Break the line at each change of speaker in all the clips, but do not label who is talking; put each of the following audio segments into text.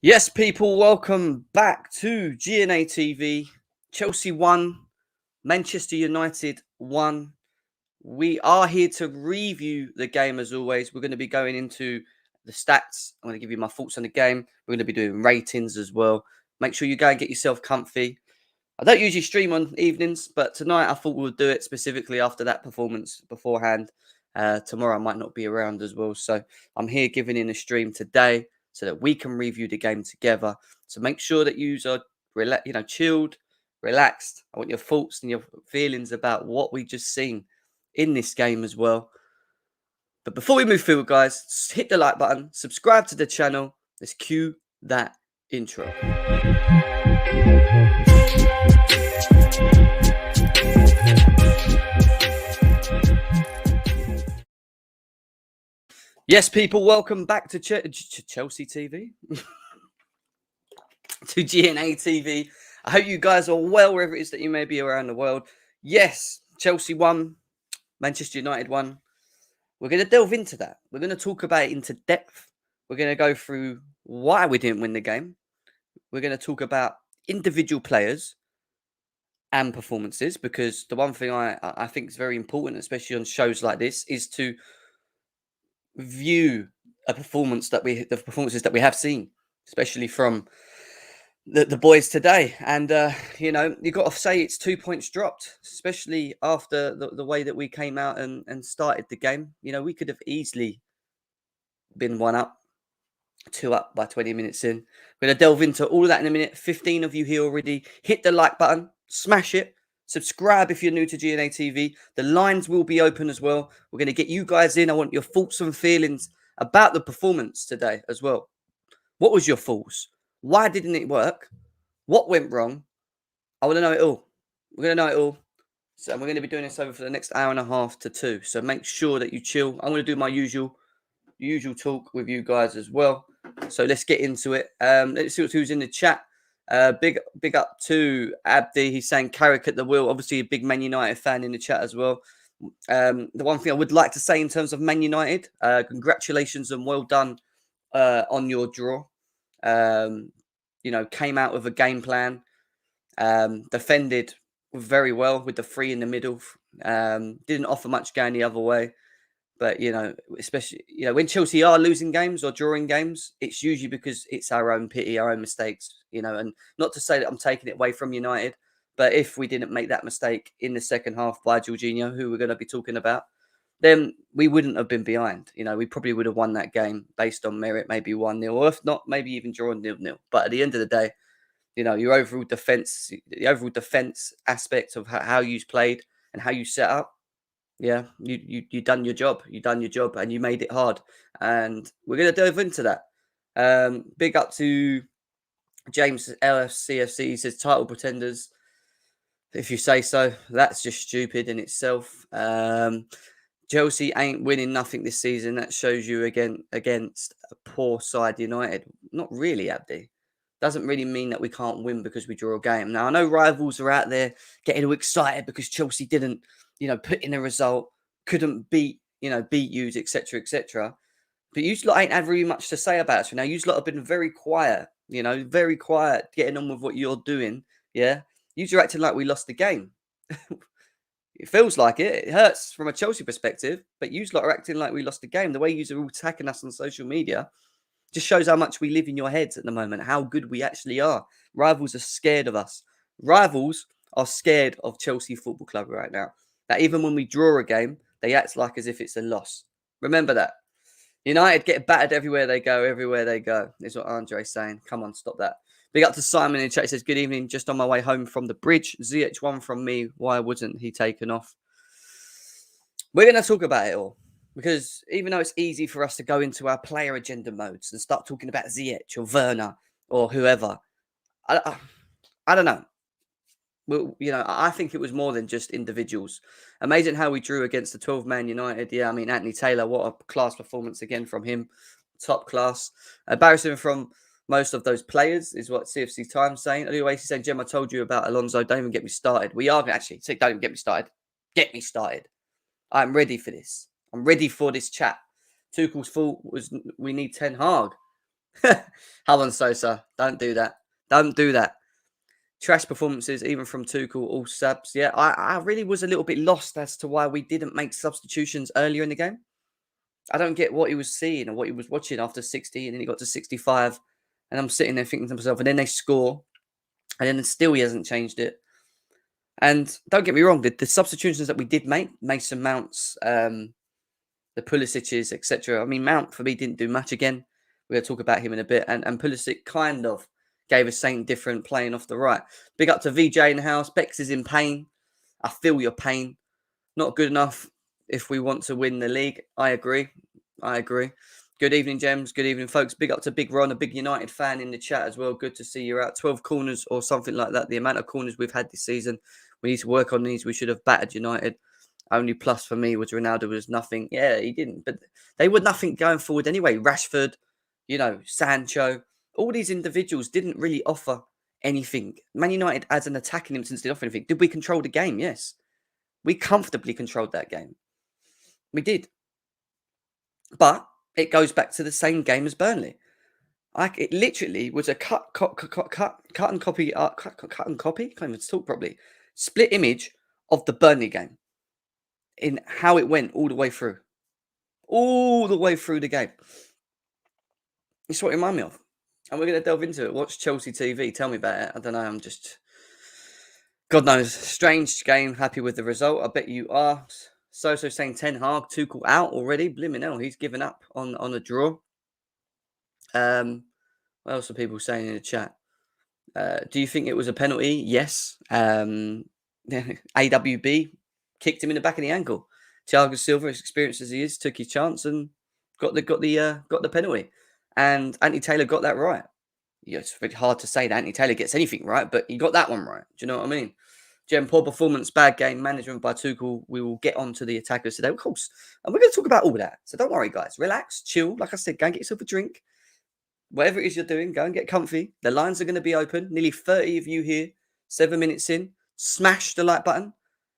Yes, people, welcome back to GNA TV. Chelsea won, Manchester United won. We are here to review the game as always. We're going to be going into the stats. I'm going to give you my thoughts on the game. We're going to be doing ratings as well. Make sure you go and get yourself comfy. I don't usually stream on evenings, but tonight I thought we'll do it specifically after that performance beforehand. Tomorrow I might not be around as well. So I'm here giving in a stream today, so that we can review the game together. So make sure that you are chilled, relaxed. I want your thoughts and your feelings about what we just seen in this game as well. But before we move forward, guys, hit the like button, subscribe to the channel. Let's cue that intro. Yes, people, welcome back to Chelsea TV, to GNA TV. I hope you guys are well wherever it is that you may be around the world. Yes, Chelsea won, Manchester United won. We're going to delve into that. We're going to talk about it into depth. We're going to go through why we didn't win the game. We're going to talk about individual players and performances, because the one thing I think is very important, especially on shows like this, is to view the performances that we have seen, especially from the boys today. And you got to say it's 2 points dropped, especially after the way that we came out and started the game. We could have easily been 1 up, 2 up by 20 minutes in. We're going to delve into all of that in a minute. 15 of you here already. Hit the like button, smash it. Subscribe if you're new to GNA TV. The lines will be open as well. We're going to get you guys in. I want your thoughts and feelings about the performance today as well. What was your thoughts? Why didn't it work? What went wrong? I want to know it all. We're going to know it all. So we're going to be doing this over for the next hour and a half to 2. So make sure that you chill. I'm going to do my usual talk with you guys as well. So let's get into it. Let's see who's in the chat. Big up to Abdi. He's saying Carrick at the wheel. Obviously a big Man United fan in the chat as well. The one thing I would like to say in terms of Man United, congratulations and well done on your draw. Came out with a game plan, defended very well with the 3 in the middle. Didn't offer much going the other way. But, especially, when Chelsea are losing games or drawing games, it's usually because it's our own pity, our own mistakes, and not to say that I'm taking it away from United, but if we didn't make that mistake in the second half by Jorginho, who we're going to be talking about, then we wouldn't have been behind. We probably would have won that game based on merit, maybe 1-0, or if not, maybe even drawn 0-0. But at the end of the day, your overall defense, the overall defense aspect of how you played and how you set up, yeah, you done your job. You done your job and you made it hard. And we're going to delve into that. Big up to James LFCFC. He says title pretenders. If you say so, that's just stupid in itself. Chelsea ain't winning nothing this season. That shows you again against a poor side United. Not really, Abdi. Doesn't really mean that we can't win because we draw a game. Now, I know rivals are out there getting all excited because Chelsea didn't put in a result, couldn't beat yous, etc., etc. But you lot ain't had really much to say about it. Now, you lot have been very quiet, very quiet, getting on with what you're doing. Yeah, you're acting like we lost the game. It feels like it. It hurts from a Chelsea perspective, but you lot are acting like we lost the game. The way you are all attacking us on social media just shows how much we live in your heads at the moment, how good we actually are. Rivals are scared of us. Rivals are scared of Chelsea Football Club right now. That even when we draw a game, they act like as if it's a loss. Remember that. United get battered everywhere they go, is what Andre's saying. Come on, stop that. Big up to Simon in the chat. He says, good evening, just on my way home from the bridge. Ziyech won from me. Why wasn't he taken off? We're going to talk about it all. Because even though it's easy for us to go into our player agenda modes and start talking about Ziyech or Werner or whoever, I don't know. Well, I think it was more than just individuals. Amazing how we drew against the 12-man United. Yeah, I mean, Anthony Taylor, what a class performance again from him. Top class. Embarrassing from most of those players, is what CFC Times saying. Anyway, she's saying, Jem, I told you about Alonso. Don't even get me started. We are actually, don't even get me started. Get me started. I'm ready for this. I'm ready for this chat. Tuchel's fault was we need Ten Hag. Alonso, sir. Don't do that. Don't do that. Trash performances, even from Tuchel, all subs. Yeah, I really was a little bit lost as to why we didn't make substitutions earlier in the game. I don't get what he was seeing or what he was watching after 60, and then he got to 65, and I'm sitting there thinking to myself, and then they score, and then still he hasn't changed it. And don't get me wrong, the substitutions that we did make, Mason Mounts, the Pulisic's, etc. I mean, Mount for me didn't do much again. We're going to talk about him in a bit, and Pulisic kind of gave us something different playing off the right. Big up to VJ in the house. Bex is in pain. I feel your pain. Not good enough if we want to win the league. I agree. Good evening, Gems. Good evening, folks. Big up to Big Ron, a big United fan in the chat as well. Good to see you out. 12 corners or something like that. The amount of corners we've had this season. We need to work on these. We should have battered United. Only plus for me was Ronaldo was nothing. Yeah, he didn't. But they were nothing going forward anyway. Rashford, Sancho. All these individuals didn't really offer anything. Man United as an attacking instance didn't offer anything. Did we control the game? Yes. We comfortably controlled that game. We did. But it goes back to the same game as Burnley. It literally was a cut and copy. Cut and copy. Can't even talk properly. Split image of the Burnley game in how it went all the way through. All the way through the game. It's what it reminded me of. And we're going to delve into it. Watch Chelsea TV. Tell me about it. I don't know. I'm just... God knows. Strange game. Happy with the result. I bet you are. So saying Ten Hag, Tuchel out already. Blimmin' hell. He's given up on a draw. What else are people saying in the chat? Do you think it was a penalty? Yes. AWB kicked him in the back of the ankle. Thiago Silva, as experienced as he is, took his chance and got the penalty. And Anthony Taylor got that right. Yeah, it's very hard to say that Anthony Taylor gets anything right, but he got that one right. Do you know what I mean? Jem, poor performance, bad game management by Tuchel. We will get on to the attackers today, of course. And we're going to talk about all that. So don't worry, guys. Relax, chill. Like I said, go and get yourself a drink. Whatever it is you're doing, go and get comfy. The lines are going to be open. Nearly 30 of you here, 7 minutes in. Smash the like button.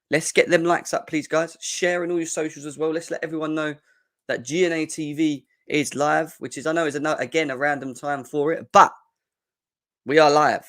Let's get them likes up, please, guys. Share in all your socials as well. Let's let everyone know that GNA TV is live, which is, I know, is again a random time for it, but we are live.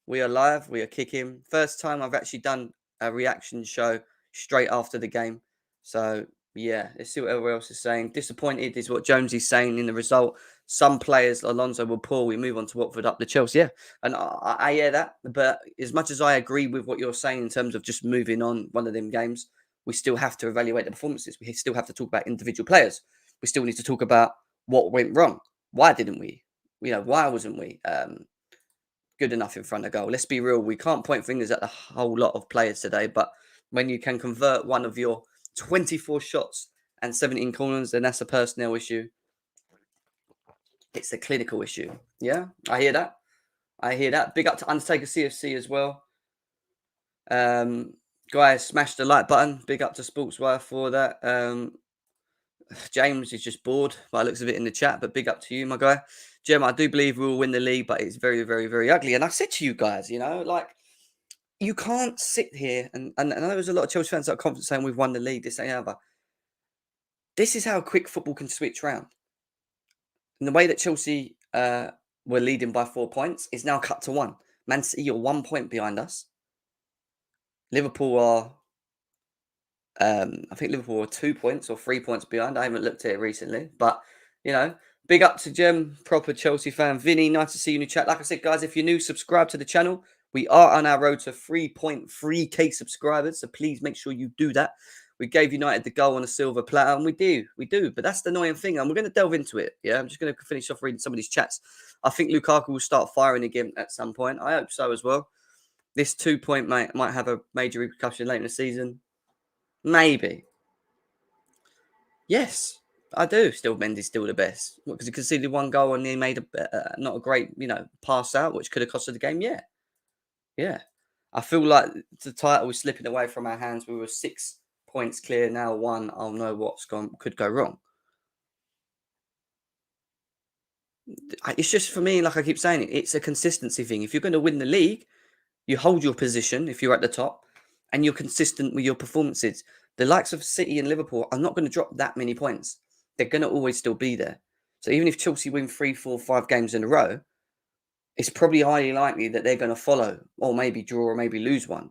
We are live. We are kicking. First time I've actually done a reaction show straight after the game. So, yeah, let's see what everyone else is saying. Disappointed is what Jonesy's saying in the result. Some players, Alonso will poor. We move on to Watford up the Chelsea. Yeah, and I hear that. But as much as I agree with what you're saying in terms of just moving on one of them games, we still have to evaluate the performances. We still have to talk about individual players. We still need to talk about what went wrong. Why didn't we? Why wasn't we good enough in front of goal? Let's be real. We can't point fingers at a whole lot of players today. But when you can convert one of your 24 shots and 17 corners, then that's a personnel issue. It's a clinical issue. Yeah, I hear that. Big up to Undertaker CFC as well. Guys, smash the like button. Big up to Sportswire for that. James is just bored by the looks of it in the chat, but big up to you, my guy. Jem, I do believe we will win the league, but it's very, very, very ugly. And I said to you guys, you can't sit here and I know there's a lot of Chelsea fans that are confident saying we've won the league, this and the other. This is how quick football can switch round. And the way that Chelsea were leading by 4 points is now cut to 1. Man City are 1 point behind us. Liverpool are, I think Liverpool are 2 points or 3 points behind. I haven't looked at it recently, but big up to Jem, proper Chelsea fan. Vinny, nice to see you in the chat. Like I said, guys, if you're new, subscribe to the channel. We are on our road to 3.3k subscribers, so please make sure you do that. We gave United the goal on a silver platter, and we do. But that's the annoying thing, and we're going to delve into it. Yeah, I'm just going to finish off reading some of these chats. I think Lukaku will start firing again at some point. I hope so as well. This 2 point might have a major repercussion late in the season. Maybe. Yes, I do. Mendy's still the best because he conceded 1 goal and he made not a great, pass out, which could have costed the game. Yeah. I feel like the title was slipping away from our hands. We were 6 points clear, now 1. I'll know could go wrong. It's just for me, like I keep saying, it's a consistency thing. If you're going to win the league, you hold your position if you're at the top and you're consistent with your performances. The likes of City and Liverpool are not going to drop that many points. They're going to always still be there. So even if Chelsea win 3, 4, 5 games in a row, it's probably highly likely that they're going to follow or maybe draw or maybe lose one.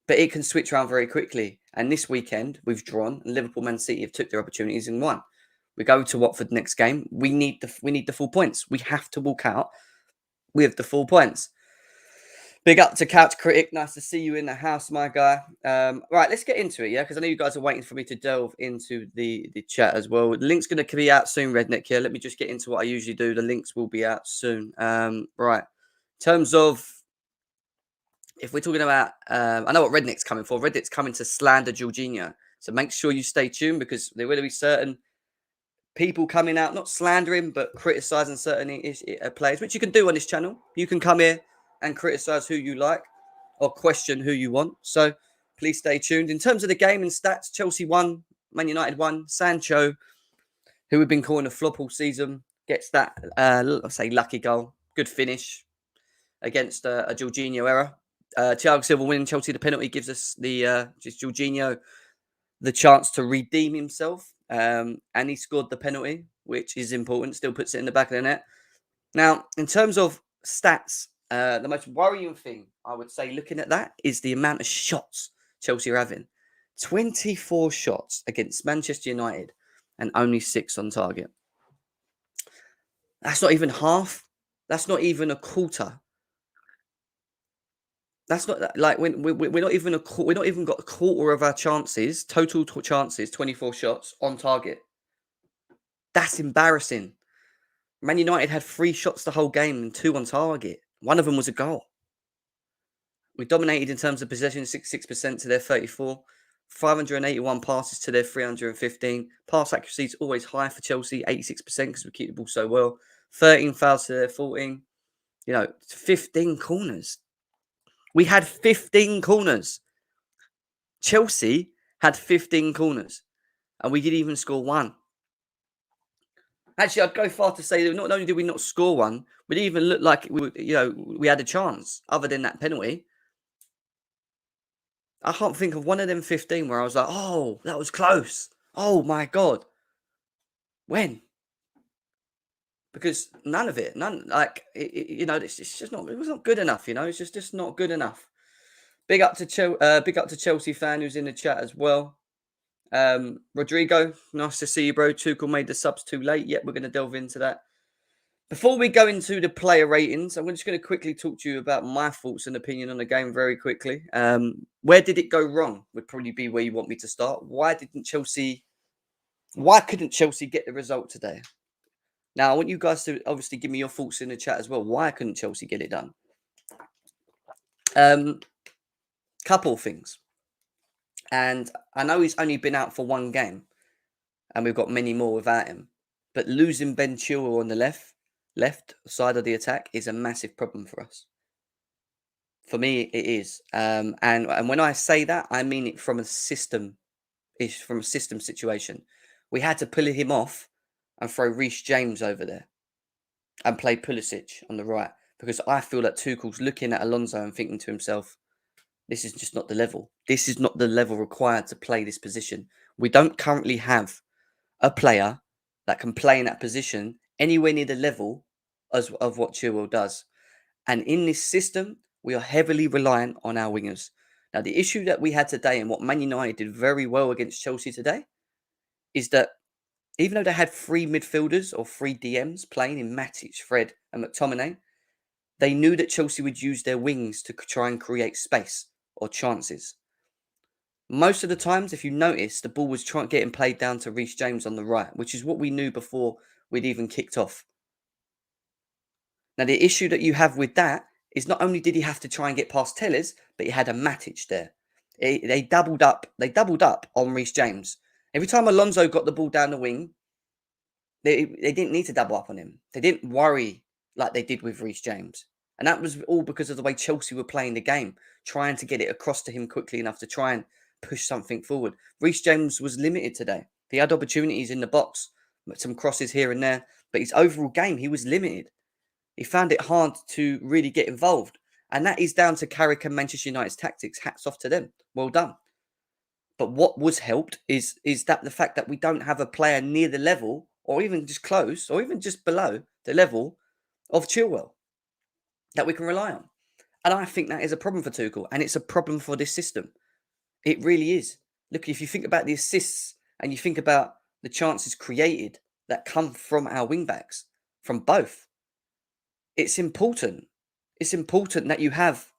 But it can switch around very quickly. And this weekend, we've drawn, and Liverpool, Man City have took their opportunities and won. We go to Watford next game. We need the full points. We have to walk out with the full points. Big up to Couch Critic. Nice to see you in the house, my guy. Right, let's get into it, yeah? Because I know you guys are waiting for me to delve into the chat as well. The link's going to be out soon, Redneck, here. Let me just get into what I usually do. The links will be out soon. Right. In terms of, if we're talking about, I know what Redneck's coming for. Redneck's coming to slander Jorginho. So make sure you stay tuned because there will be certain people coming out, not slandering, but criticising certain players, which you can do on this channel. You can come here and criticise who you like or question who you want. So please stay tuned. In terms of the game and stats, Chelsea won, Man United won. Sancho, who we've been calling a flop all season, gets that, let's say, lucky goal. Good finish against a Jorginho error. Thiago Silva winning Chelsea the penalty gives us just Jorginho the chance to redeem himself. And he scored the penalty, which is important. Still puts it in the back of the net. Now, in terms of stats, the most worrying thing I would say looking at that is the amount of shots Chelsea are having. 24 shots against Manchester United and only 6 on target. That's not even half. That's not even a quarter. That's not like when we're not even we're not even got a quarter of our chances, total chances, 24 shots on target. That's embarrassing. Man United had 3 shots the whole game and 2 on target. One of them was a goal. We dominated in terms of possession, 66% to their 34, 581 passes to their 315. Pass accuracy is always high for Chelsea, 86% because we keep the ball so well. 13 fouls to their 14. 15 corners. We had 15 corners. Chelsea had 15 corners, and we didn't even score one. Actually, I'd go far to say that not only did we not score one, we didn't even look like we had a chance other than that penalty. I can't think of one of them 15 where I was like, oh, that was close. Oh, my God. When? Because none of it, it's just not, it was not good enough, it's just not good enough. Big up to Chelsea fan who's in the chat as well. Rodrigo, nice to see you, bro. Tuchel made the subs too late. Yep, we're going to delve into that. Before we go into the player ratings, I'm just going to quickly talk to you about my thoughts and opinion on the game very quickly. Where did it go wrong would probably be where you want me to start. Why couldn't Chelsea get the result today? Now, I want you guys to obviously give me your thoughts in the chat as well. Why couldn't Chelsea get it done? Couple things. And I know he's only been out for one game, and we've got many more without him. But losing Ben Chilwell on the left side of the attack is a massive problem for us. For me, it is. And when I say that, I mean it from a system situation. We had to pull him off and throw Reece James over there and play Pulisic on the right, because I feel that Tuchel's looking at Alonso and thinking to himself, this is just not the level. This is not the level required to play this position. We don't currently have a player that can play in that position anywhere near the level of what Chilwell does. And in this system, we are heavily reliant on our wingers. Now, the issue that we had today and what Man United did very well against Chelsea today is that even though they had 3 midfielders or 3 DMs playing in Matic, Fred and McTominay, they knew that Chelsea would use their wings to try and create space or chances. Most of the times, if you notice, the ball was getting played down to Reece James on the right, which is what we knew before we'd even kicked off. Now, the issue that you have with that is not only did he have to try and get past Tellers, but he had a Matic there. They doubled up on Reece James. Every time Alonso got the ball down the wing, they didn't need to double up on him. They didn't worry like they did with Reece James. And that was all because of the way Chelsea were playing the game, trying to get it across to him quickly enough to try and push something forward. Reece James was limited today. He had opportunities in the box, some crosses here and there, but his overall game, he was limited. He found it hard to really get involved. And that is down to Carrick and Manchester United's tactics. Hats off to them. Well done. But what was helped is that the fact that we don't have a player near the level, or even just close, or even just below the level of Chilwell that we can rely on. And I think that is a problem for Tuchel, and it's a problem for this system. It really is. Look, if you think about the assists and you think about the chances created that come from our wing-backs, from both, it's important. It's important that you have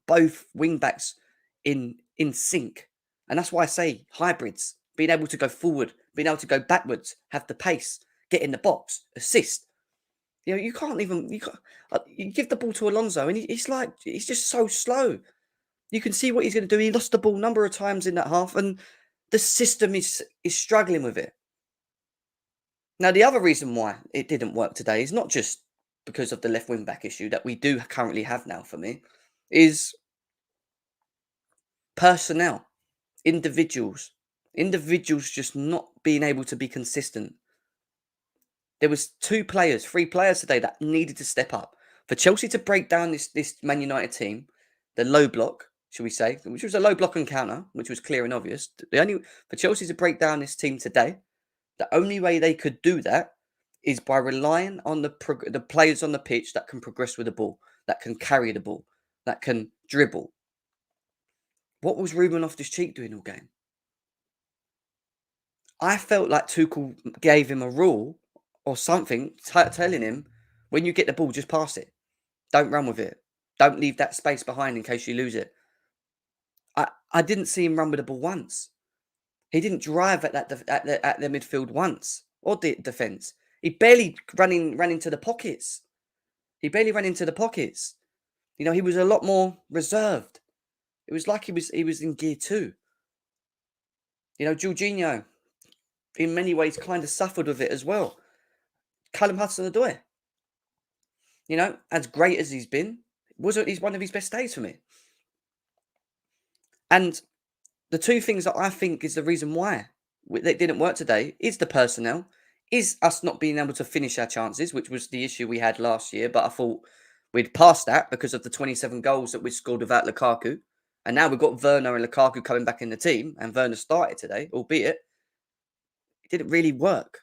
both wing-backs in sync. And that's why I say hybrids, being able to go forward, being able to go backwards, have the pace, get in the box, assist. You give the ball to Alonso and he's just so slow. You can see what he's going to do. He lost the ball a number of times in that half and the system is struggling with it. Now, the other reason why it didn't work today is not just because of the left wing back issue that we do currently have now for me, is personnel, individuals just not being able to be consistent. There was 3 players today that needed to step up. For Chelsea to break down this Man United team, the low block, shall we say, which was a low block and counter, which was clear and obvious. For Chelsea to break down this team today, the only way they could do that is by relying on the players on the pitch that can progress with the ball, that can carry the ball, that can dribble. What was Ruben Loftus-Cheek doing all game? I felt like Tuchel gave him a rule or something, telling him, when you get the ball, just pass it. Don't run with it. Don't leave that space behind in case you lose it. I didn't see him run with the ball once. He didn't drive at the midfield once, or the defence. He barely ran into the pockets. He was a lot more reserved. It was like he was in gear 2. Jorginho, in many ways, kind of suffered with it as well. Callum Hudson-Odoi, as great as he's been, he's one of his best days for me. And the 2 things that I think is the reason why it didn't work today is the personnel, is us not being able to finish our chances, which was the issue we had last year. But I thought we'd passed that because of the 27 goals that we scored without Lukaku. And now we've got Werner and Lukaku coming back in the team, and Werner started today, albeit it didn't really work.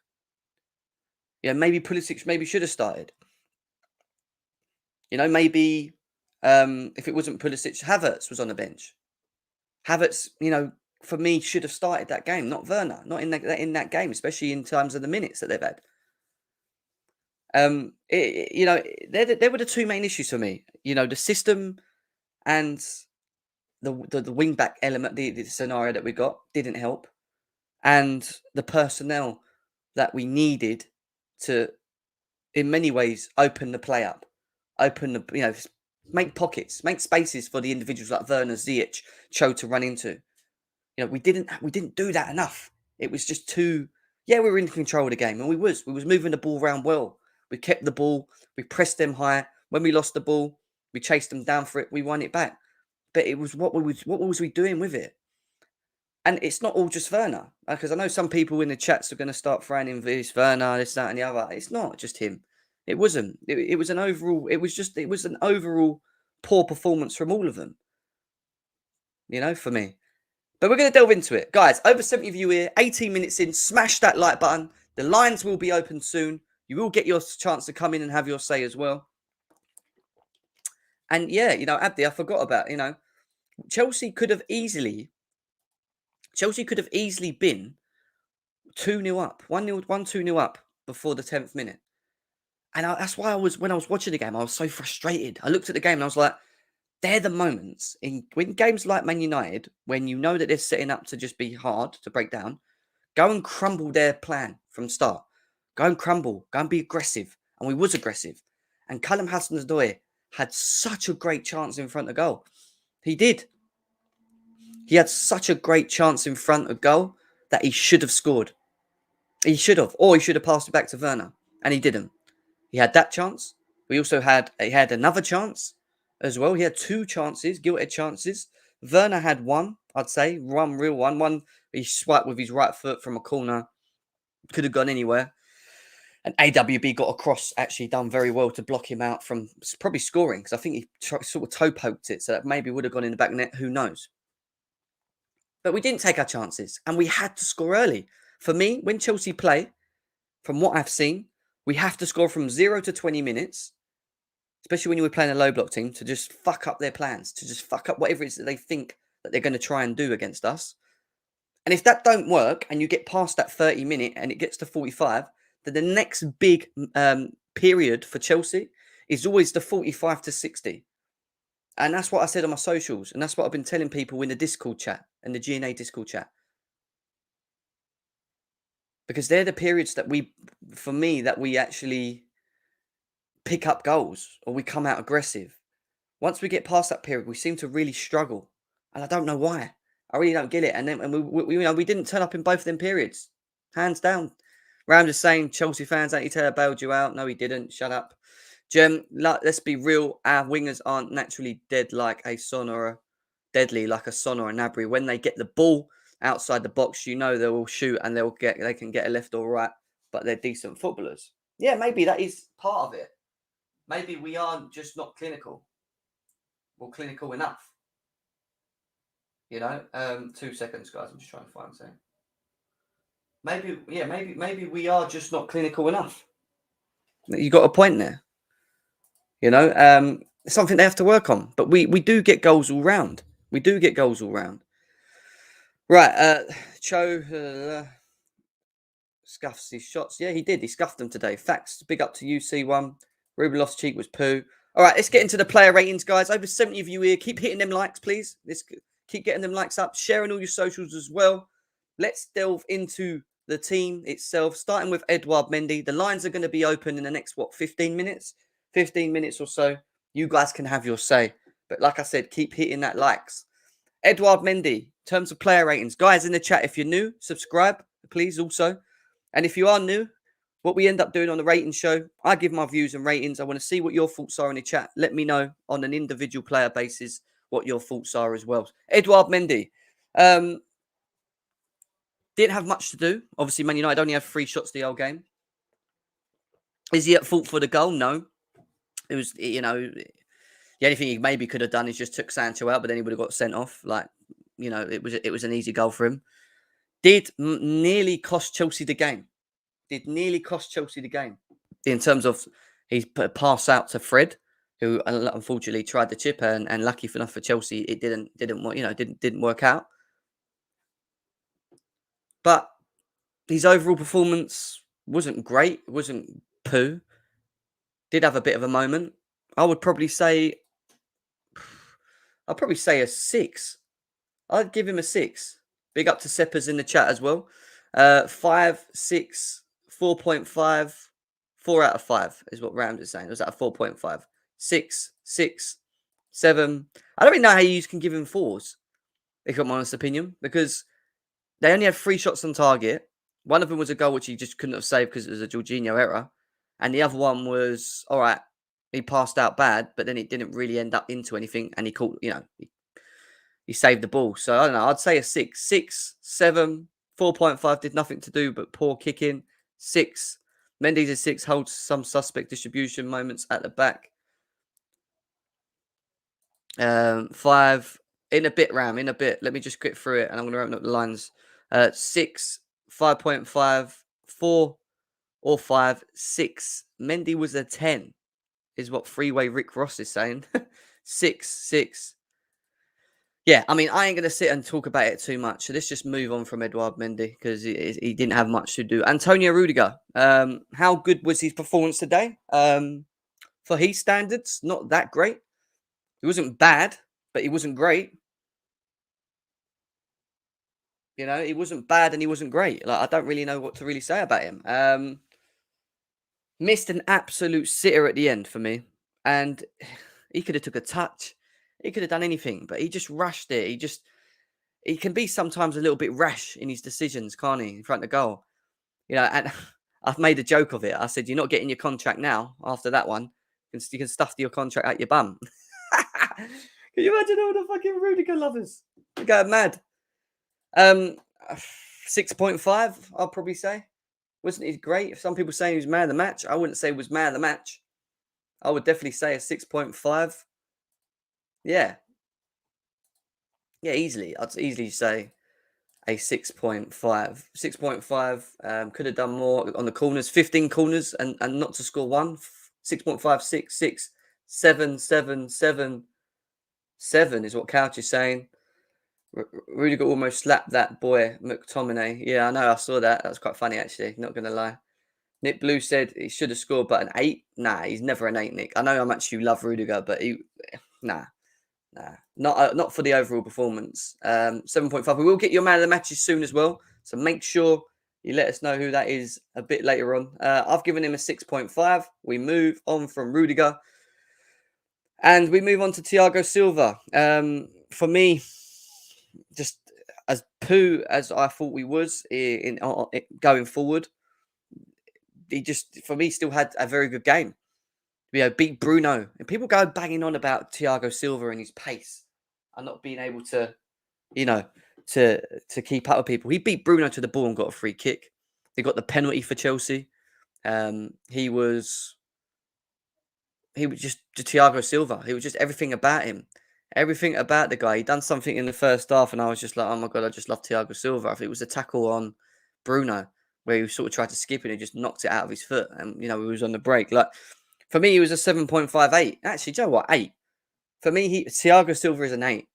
Maybe Pulisic should have started. Maybe if it wasn't Pulisic, Havertz was on the bench. Havertz, for me, should have started that game, not Werner, not in that game, especially in terms of the minutes that they've had. There were the 2 main issues for me. The system and the wing back element, the scenario that we got didn't help, and the personnel that we needed to, in many ways, open the play up, make pockets, make spaces for the individuals like Werner, Ziyech, CHO to run into. We didn't do that enough. It was just too. Yeah, we were in control of the game, and we was moving the ball around well. We kept the ball. We pressed them high. When we lost the ball, we chased them down for it. We won it back. But it was what was we doing with it? And it's not all just Werner, because I know some people in the chats are going to start throwing in this Werner, this, that, and the other. It's not just him. It wasn't. It was an overall. It was an overall poor performance from all of them. For me. But we're going to delve into it, guys. Over 70 of you here, 18 minutes in. Smash that like button. The lines will be open soon. You will get your chance to come in and have your say as well. And yeah, Abdi, I forgot about. Chelsea could have easily been 2-0 up, 1-0, 2-0 up before the 10th minute. And that's why when I was watching the game, I was so frustrated. I looked at the game and I was like, they're the moments when games like Man United, when you know that they're setting up to just be hard to break down, go and crumble their plan from start. Go and crumble. Go and be aggressive. And we was aggressive. And Callum Hudson-Odoi had such a great chance in front of goal. He did. He had such a great chance in front of goal that he should have scored. He should have. Or he should have passed it back to Werner. And he didn't. He had that chance. He had another chance as well. He had 2 chances, gilt-edged chances. Werner had one, I'd say. One real one. One he swiped with his right foot from a corner. Could have gone anywhere. And AWB got across, actually done very well to block him out from probably scoring, because I think he sort of toe poked it, so that maybe would have gone in the back net. Who knows? But we didn't take our chances, and we had to score early. For me, when Chelsea play, from what I've seen, we have to score from 0 to 20 minutes, especially when you were playing a low block team, to just fuck up their plans, to just fuck up whatever it is that they think that they're going to try and do against us. And if that don't work and you get past that 30-minute and it gets to 45, then the next big period for Chelsea is always the 45 to 60. And that's what I said on my socials. And that's what I've been telling people in the Discord chat and the GNA Discord chat. Because they're the periods that for me, that we actually pick up goals or we come out aggressive. Once we get past that period, we seem to really struggle. And I don't know why. I really don't get it. And then we didn't turn up in both of them periods. Hands down. Ram just saying, Chelsea fans, Andy Taylor bailed you out. No, he didn't. Shut up. Jem, let's be real. Our wingers aren't naturally deadly like a Son or a Nabry. When they get the ball outside the box, you know they will shoot and they can get a left or right, but they're decent footballers. Yeah, maybe that is part of it. Maybe we are just not clinical. Or clinical enough. 2 seconds, guys. I'm just trying to find something. Maybe we are just not clinical enough. You got a point there. It's something they have to work on. But we do get goals all round. Right, CHO scuffs his shots. Yeah, he did. He scuffed them today. Facts. Big up to UC1. Ruben Loftus-Cheek was poo. All right, let's get into the player ratings, guys. Over 70 of you here. Keep hitting them likes, please. Let's keep getting them likes up. Sharing all your socials as well. Let's delve into the team itself, starting with Edouard Mendy. The lines are going to be open in the next, 15 minutes? 15 minutes or so. You guys can have your say. But like I said, keep hitting that likes. Edouard Mendy, in terms of player ratings. Guys in the chat, if you're new, subscribe, please, also. And if you are new, what we end up doing on the rating show, I give my views and ratings. I want to see what your thoughts are in the chat. Let me know on an individual player basis what your thoughts are as well. Edouard Mendy. Didn't have much to do. Obviously, Man United only had 3 shots the whole game. Is he at fault for the goal? No. It was, the only thing he maybe could have done is just took Sancho out, but then he would have got sent off. It was an easy goal for him. Did nearly cost Chelsea the game. In terms of his pass out to Fred, who unfortunately tried the chip, and lucky enough for Chelsea, it didn't work out. But his overall performance wasn't great. It wasn't poo. Did have a bit of a moment. I'd probably say a 6. I'd give him a 6. Big up to Seppers in the chat as well. 5, 6, 4.5, 4 out of 5 is what Rams is saying. It was at a 4.5. 6, 6, 7. I don't really know how you can give him 4s, if I'm honest opinion, because they only had 3 shots on target. One of them was a goal which he just couldn't have saved because it was a Jorginho error. And the other one was, all right, he passed out bad, but then it didn't really end up into anything. And he caught, he saved the ball. So I don't know. I'd say a 6. 6, 7, 4.5 did nothing to do but poor kicking. 6. Mendy's a 6, holds some suspect distribution moments at the back. 5. In a bit, Ram. In a bit. Let me just get through it, and I'm going to open up the lines. 6, 5.5, 4 or 5, 6. Mendy was a 10, is what Freeway Rick Ross is saying. 6, 6. Yeah, I mean, I ain't going to sit and talk about it too much. So let's just move on from Edouard Mendy, because he didn't have much to do. Antonio Rudiger, how good was his performance today? For his standards, not that great. He wasn't bad, but he wasn't great. He wasn't bad and he wasn't great. I don't really know what to really say about him. Missed an absolute sitter at the end for me. And he could have took a touch. He could have done anything, but he just rushed it. He can be sometimes a little bit rash in his decisions, can't he, in front of goal? And I've made a joke of it. I said, you're not getting your contract now after that one. You can stuff your contract out your bum. Can you imagine all the fucking Rudiger lovers? They're going mad. 6.5, I'll probably say. Wasn't he great? If some people saying he was man of the match, I wouldn't say he was man of the match. I would definitely say a 6.5. Yeah. Yeah, easily. I'd easily say a 6.5. 6.5. Could have done more on the corners. 15 corners and not to score one. 6.5, 6, 6, 7, 7, 7, 7 is what Couch is saying. Rudiger almost slapped that boy, McTominay. Yeah, I know. I saw that. That was quite funny, actually. Not going to lie. Nick Blue said he should have scored, but an 8? Nah, he's never an 8, Nick. I know how much you love Rudiger, but nah. Not for the overall performance. 7.5. We will get your man of the matches soon as well. So make sure you let us know who that is a bit later on. I've given him a 6.5. We move on from Rudiger. And we move on to Thiago Silva. For me, just as poo as I thought we was in going forward, he just, for me, still had a very good game. Beat Bruno. And people go banging on about Thiago Silva and his pace and not being able to, to keep up with people. He beat Bruno to the ball and got a free kick. He got the penalty for Chelsea. He was just Thiago Silva. He was just everything about him. Everything about the guy. He done something in the first half and I was just like, oh my God, I just love Thiago Silva. I think it was a tackle on Bruno where he sort of tried to skip it and just knocked it out of his foot. And, he was on the break. Like, for me, he was a 7.58. Actually, do you know what? 8. For me, Thiago Silva is an 8.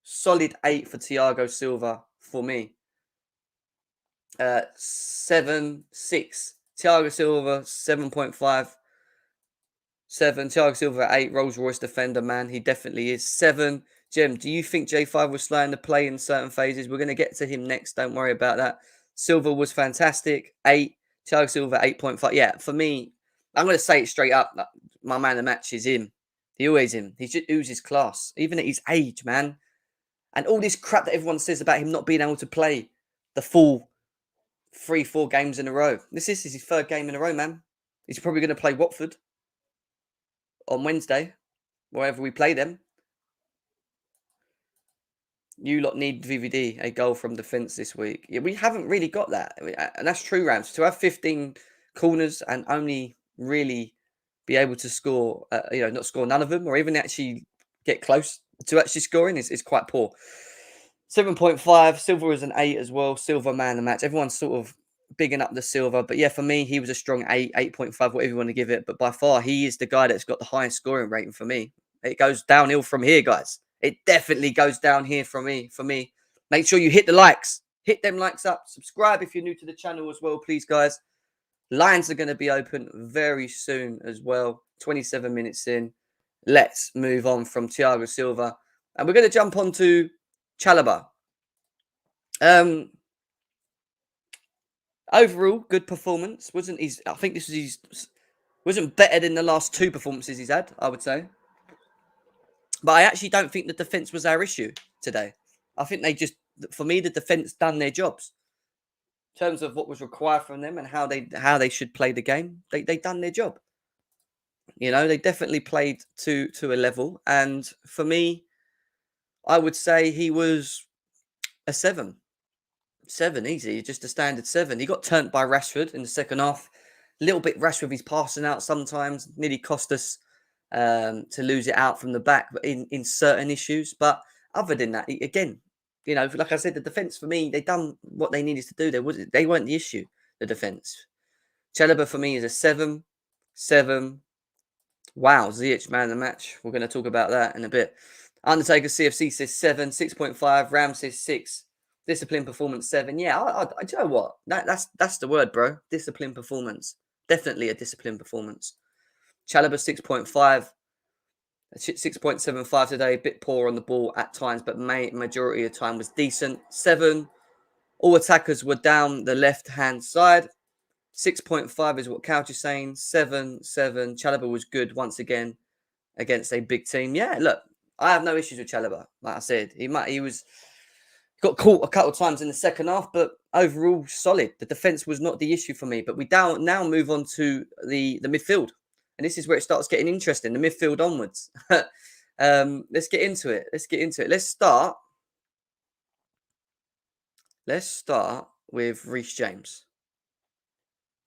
Solid 8 for Thiago Silva for me. 7, 6. Thiago Silva, 7.5. 7. Thiago Silva at 8. Rolls Royce defender, man. He definitely is. 7. Jem, do you think J5 was slowing the play in certain phases? We're going to get to him next. Don't worry about that. Silva was fantastic. 8. Thiago Silva, 8.5. Yeah, for me, I'm going to say it straight up. My man of the match is him. He always him. He just oozes class, even at his age, man. And all this crap that everyone says about him not being able to play the full 3-4 games in a row. This is his third game in a row, man. He's probably going to play Watford on Wednesday, wherever we play them. You lot need VVD, a goal from defence this week. Yeah, we haven't really got that. And that's true, Rams. To have 15 corners and only really be able to score, not score none of them or even actually get close to actually scoring is quite poor. 7.5. Silva is an 8 as well. Silva man of the match. Everyone's sort of bigging up the Silva. But yeah, for me, he was a strong 8, 8.5, whatever you want to give it. But by far, he is the guy that's got the highest scoring rating for me. It goes downhill from here, guys. It definitely goes down here for me. Make sure you hit the likes. Hit them likes up. Subscribe if you're new to the channel as well, please, guys. Lines are going to be open very soon as well. 27 minutes in. Let's move on from Thiago Silva. And we're going to jump on to Chalobah. Overall, good performance. I think this was wasn't better than the last 2 performances he's had, I would say. But I actually don't think the defence was our issue today. I think for me, the defence done their jobs. In terms of what was required from them and how they should play the game, they done their job. They definitely played to a level. And for me, I would say he was a 7. 7, easy. Just a standard 7. He got turned by Rashford in the second half. A little bit rash with his passing out sometimes. Nearly cost us to lose it out from the back in certain issues. But other than that, again, like I said, the defence for me, they done what they needed to do. They weren't the issue, the defence. Chalobah for me is a 7. 7. Wow, Ziyech man of the match. We're going to talk about that in a bit. Undertaker CFC says 7. 6.5. Ram says 6. Discipline performance 7. Yeah, do you know what? That's the word, bro. Discipline performance. Definitely a discipline performance. Chalobah 6.5. 6.75 today. A bit poor on the ball at times, but majority of the time was decent. 7. All attackers were down the left-hand side. 6.5 is what Couch is saying. 7. Chalobah was good once again against a big team. Yeah, look, I have no issues with Chalobah. Like I said, he got caught a couple of times in the second half, but overall solid. The defence was not the issue for me. But we now move on to the midfield. And this is where it starts getting interesting, the midfield onwards. Let's get into it. Let's start with Reece James.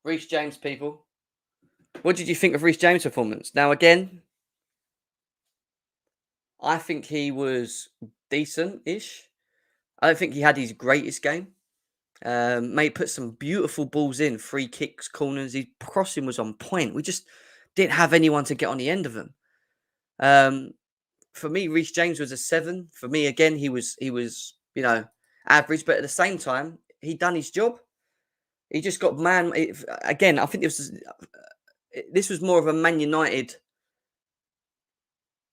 Reece James, people. What did you think of Reece James' performance? Now, again, I think he was decent-ish. I don't think he had his greatest game. Mate put some beautiful balls in, free kicks, corners. His crossing was on point. We just didn't have anyone to get on the end of him. For me, Reece James was a 7. For me, again, he was average, but at the same time, he done his job. He just got again. I think this was more of a Man United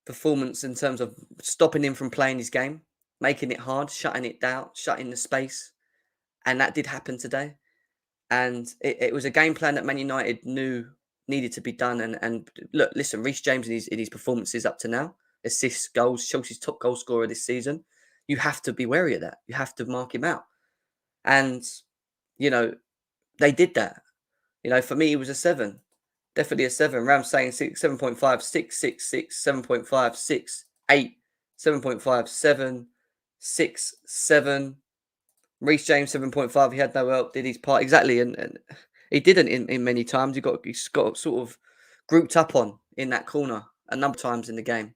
performance in terms of stopping him from playing his game, making it hard, shutting it down, shutting the space, and that did happen today. And it was a game plan that Man United knew needed to be done. And look, listen, Reece James in his performances up to now, assists, goals, Chelsea's top goal scorer this season. You have to be wary of that. You have to mark him out. And, they did that. For me, it was a 7. Definitely a 7. Ram saying 6, 7.5, 6, 6, 6, 7.5, 6, 8, 7.5, 7, 6, 7. Reece James 7.5. He had no help, did his part exactly, and he didn't in many times. He got sort of grouped up on in that corner a number of times in the game.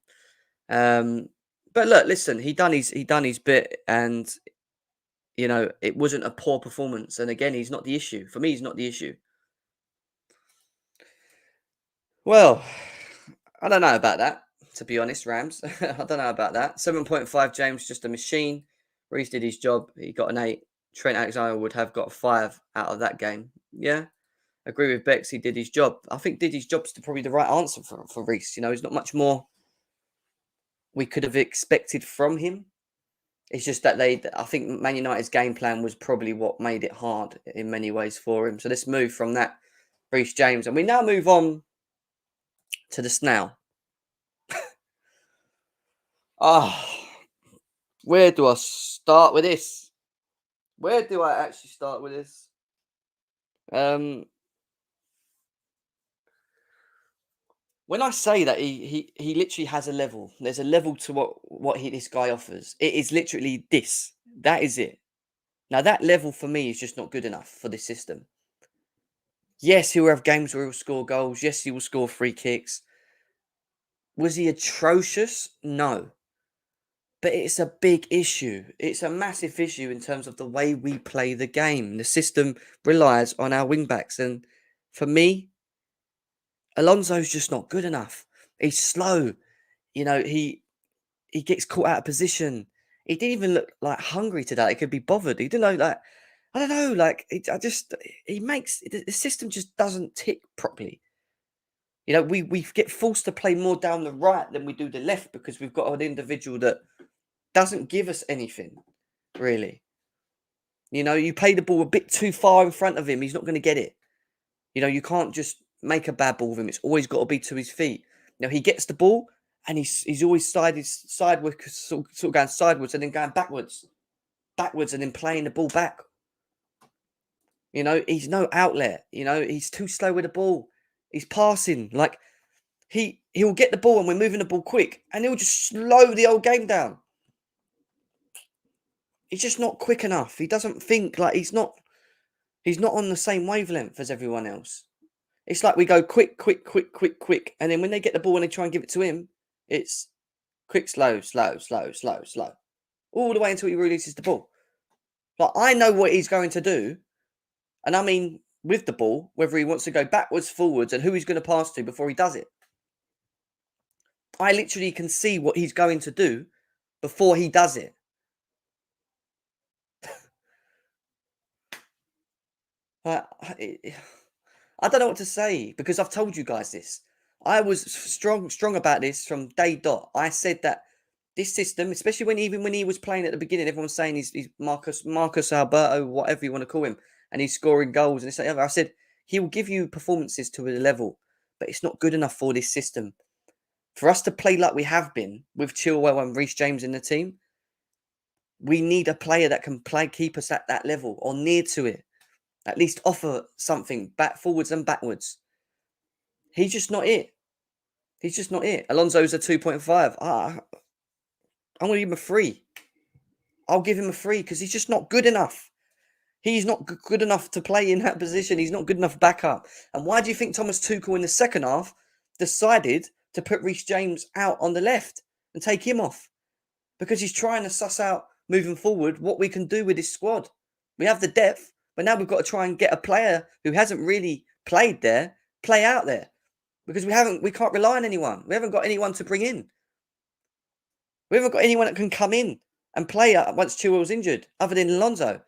But look, listen, he done his bit, and it wasn't a poor performance. And again, he's not the issue for me. He's not the issue. Well, I don't know about that, to be honest, Rams. I don't know about that. 7.5, James, just a machine. Reece did his job. He got an 8. Trent Alexander would have got a 5 out of that game. Yeah, agree with Bex. He did his job. I think did his job's probably the right answer for Reece. There's not much more we could have expected from him. It's just that I think Man United's game plan was probably what made it hard in many ways for him. So let's move from that, Reece James. And we now move on to the snail. Where do I start with this? Where do I actually start with this? When I say that he literally has a level, there's a level to what this guy offers. It is literally this. That is it. Now that level for me is just not good enough for this system. Yes, he will have games where he'll score goals. Yes, he will score free kicks. Was he atrocious? No. But it's a big issue. It's a massive issue in terms of the way we play the game. The system relies on our wing-backs. And for me, Alonso's just not good enough. He's slow. He gets caught out of position. He didn't even look like hungry today. He could be bothered. He didn't know, I don't know, he makes, the system just doesn't tick properly. We get forced to play more down the right than we do the left because we've got an individual that doesn't give us anything, really. You play the ball a bit too far in front of him, he's not going to get it. You can't just make a bad ball with him. It's always got to be to his feet. He gets the ball and he's always sideways, sort of going sideways and then going backwards and then playing the ball back. He's no outlet. He's too slow with the ball. He's passing. He'll get the ball and we're moving the ball quick and he'll just slow the whole game down. He's just not quick enough. He doesn't think he's not on the same wavelength as everyone else. It's like we go quick. And then when they get the ball and they try and give it to him, it's quick, slow. All the way until he releases the ball. I know what he's going to do. And I mean, with the ball, whether he wants to go backwards, forwards, and who he's going to pass to before he does it. I literally can see what he's going to do before he does it. I don't know what to say because I've told you guys this. I was strong about this from day dot. I said that this system, especially when he was playing at the beginning, everyone was saying he's Marcus Alberto, whatever you want to call him, and he's scoring goals and this and that. I said he will give you performances to a level, but it's not good enough for this system. For us to play like we have been with Chilwell and Reece James in the team, we need a player that can keep us at that level or near to it. At least offer something back, forwards and backwards. He's just not it. Alonso's a 2.5. I'm going to give him a 3. I'll give him a 3 because he's just not good enough. He's not good enough to play in that position. He's not good enough backup. And why do you think Thomas Tuchel in the second half decided to put Reece James out on the left and take him off? Because he's trying to suss out moving forward what we can do with this squad. We have the depth, but now we've got to try and get a player who hasn't really played there, play out there. Because we can't rely on anyone. We haven't got anyone to bring in. We haven't got anyone that can come in and play once Chilwell's injured, other than Alonso.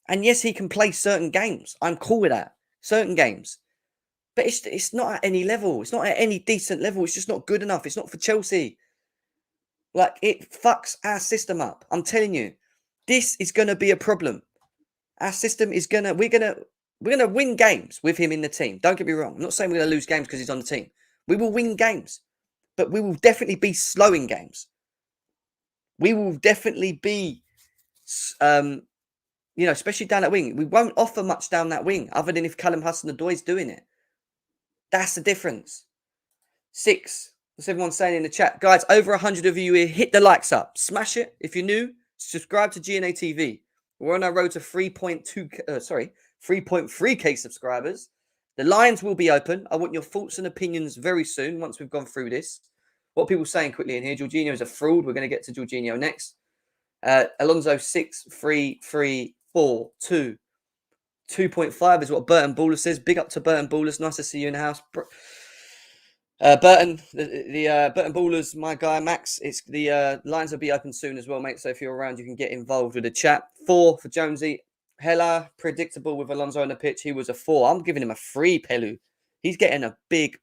And yes, he can play certain games. I'm cool with that. Certain games. But it's not at any level. It's not at any decent level. It's just not good enough. It's not for Chelsea. Like, it fucks our system up. I'm telling you. This is going to be a problem. Our system is going to... We're going to win games with him in the team. Don't get me wrong. I'm not saying we're going to lose games because he's on the team. We will win games. But we will definitely be slow in games. We will definitely be... especially down that wing. We won't offer much down that wing other than if Callum Hudson-Odoi is doing it. That's the difference. 6. What's everyone saying in the chat? Guys, over 100 of you here. Hit the likes up. Smash it. If you're new, subscribe to GNA TV. We're on our road to 3.3k subscribers. The lines will be open. I want your thoughts and opinions very soon once we've gone through this. What are people saying quickly in here? Jorginho is a fraud. We're going to get to Jorginho next. Alonso 6, 3, 3, 4, 2. 2.5 is what Burton Baller says. Big up to Burton Ballers. Nice to see you in the house. Burton, the Burton Ballers, my guy, Max. It's the lines will be open soon as well, mate. So if you're around, you can get involved with the chat. 4 for Jonesy. Hella predictable with Alonso on the pitch. He was a 4. I'm giving him a 3, Pelu. He's getting a big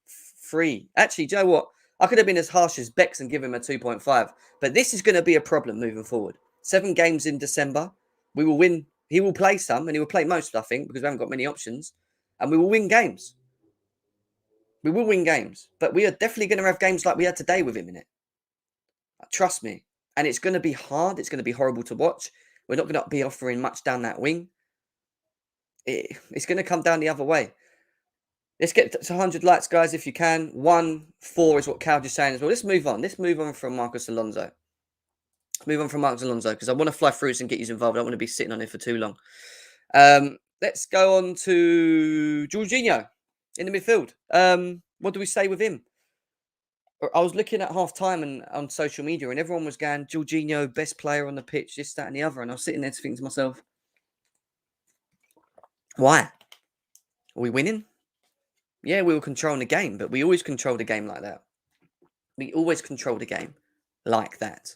3. Actually, do you know what? I could have been as harsh as Bex and give him a 2.5. But this is going to be a problem moving forward. 7 games in December. We will win. He will play some, and he will play most, I think, because we haven't got many options. And we will win games. We will win games. But we are definitely going to have games like we had today with him in it. Trust me. And it's going to be hard. It's going to be horrible to watch. We're not going to be offering much down that wing. It's going to come down the other way. Let's get to 100 likes, guys, if you can. 1-4 is what Cal just saying as well. Let's move on. Let's move on from Marcos Alonso. Move on from Marcos Alonso because I want to fly through this and get you involved. I don't want to be sitting on it for too long. Let's go on to Jorginho in the midfield. What do we say with him? I was looking at half time and on social media and everyone was going, Jorginho, best player on the pitch, this, that, and the other. And I was sitting there thinking to myself, why? Are we winning? Yeah, we were controlling the game, but we always control the game like that. We always control the game like that.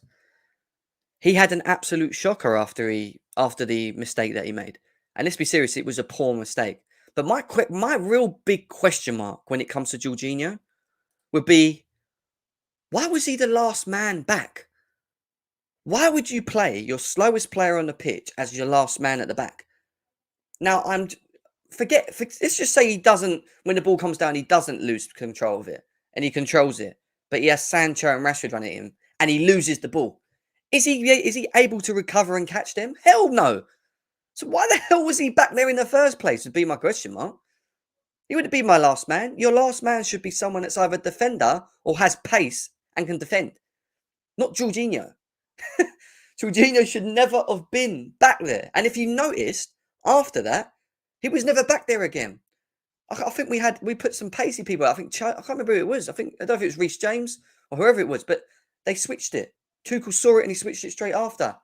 He had an absolute shocker after the mistake that he made. And let's be serious, it was a poor mistake. But my real big question mark when it comes to Jorginho would be, why was he the last man back? Why would you play your slowest player on the pitch as your last man at the back? Now, let's just say he doesn't, when the ball comes down, he doesn't lose control of it. And he controls it. But he has Sancho and Rashford running at him. And he loses the ball. Is he able to recover and catch them? Hell no. So why the hell was he back there in the first place would be my question mark. He wouldn't be my last man. Your last man should be someone that's either a defender or has pace and can defend. Not Jorginho. Jorginho should never have been back there. And if you noticed, after that, he was never back there again. I think we put some pacey people. I can't remember who it was. I don't know if it was Reece James or whoever it was, but they switched it. Tuchel saw it and he switched it straight after.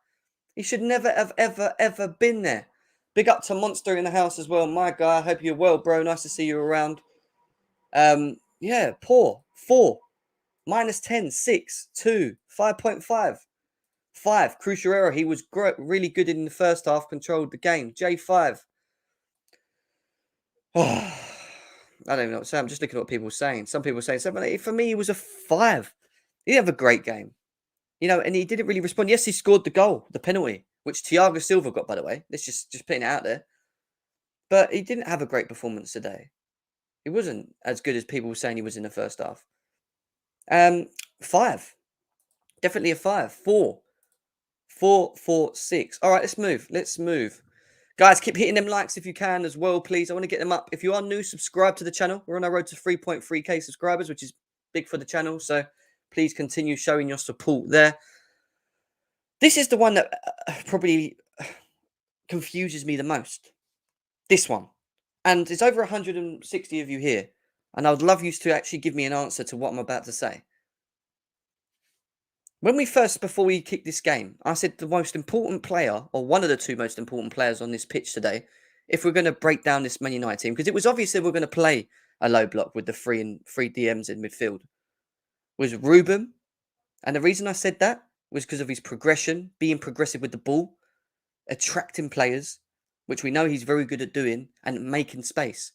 He should never have ever been there. Big up to Monster in the house as well. My guy, I hope you're well, bro. Nice to see you around. Yeah, poor. 4. -10, 6, 2, 5.5. 5. Crucial error. He was really good in the first half, controlled the game. J5. Oh, I don't even know what to say. I'm just looking at what people are saying. Some people are saying 7, for me, he was a 5. He didn't have a great game. And he didn't really respond. Yes, he scored the goal, the penalty, which Thiago Silva got, by the way. Let's just putting it out there. But he didn't have a great performance today. He wasn't as good as people were saying he was in the first half. 5. Definitely a 5. 4. 4, 4, 6. All right, let's move. Guys, keep hitting them likes if you can as well, please. I want to get them up. If you are new, subscribe to the channel. We're on our road to 3.3k subscribers, which is big for the channel. So please continue showing your support there. This is the one that probably confuses me the most. This one. And there's over 160 of you here. And I would love you to actually give me an answer to what I'm about to say. Before we kicked this game, I said the most important player, or one of the two most important players on this pitch today, if we're going to break down this Man United team, because it was obvious that we're going to play a low block with the three DMs in midfield, was Ruben. And the reason I said that was because of his progression, being progressive with the ball, attracting players, which we know he's very good at doing, and making space.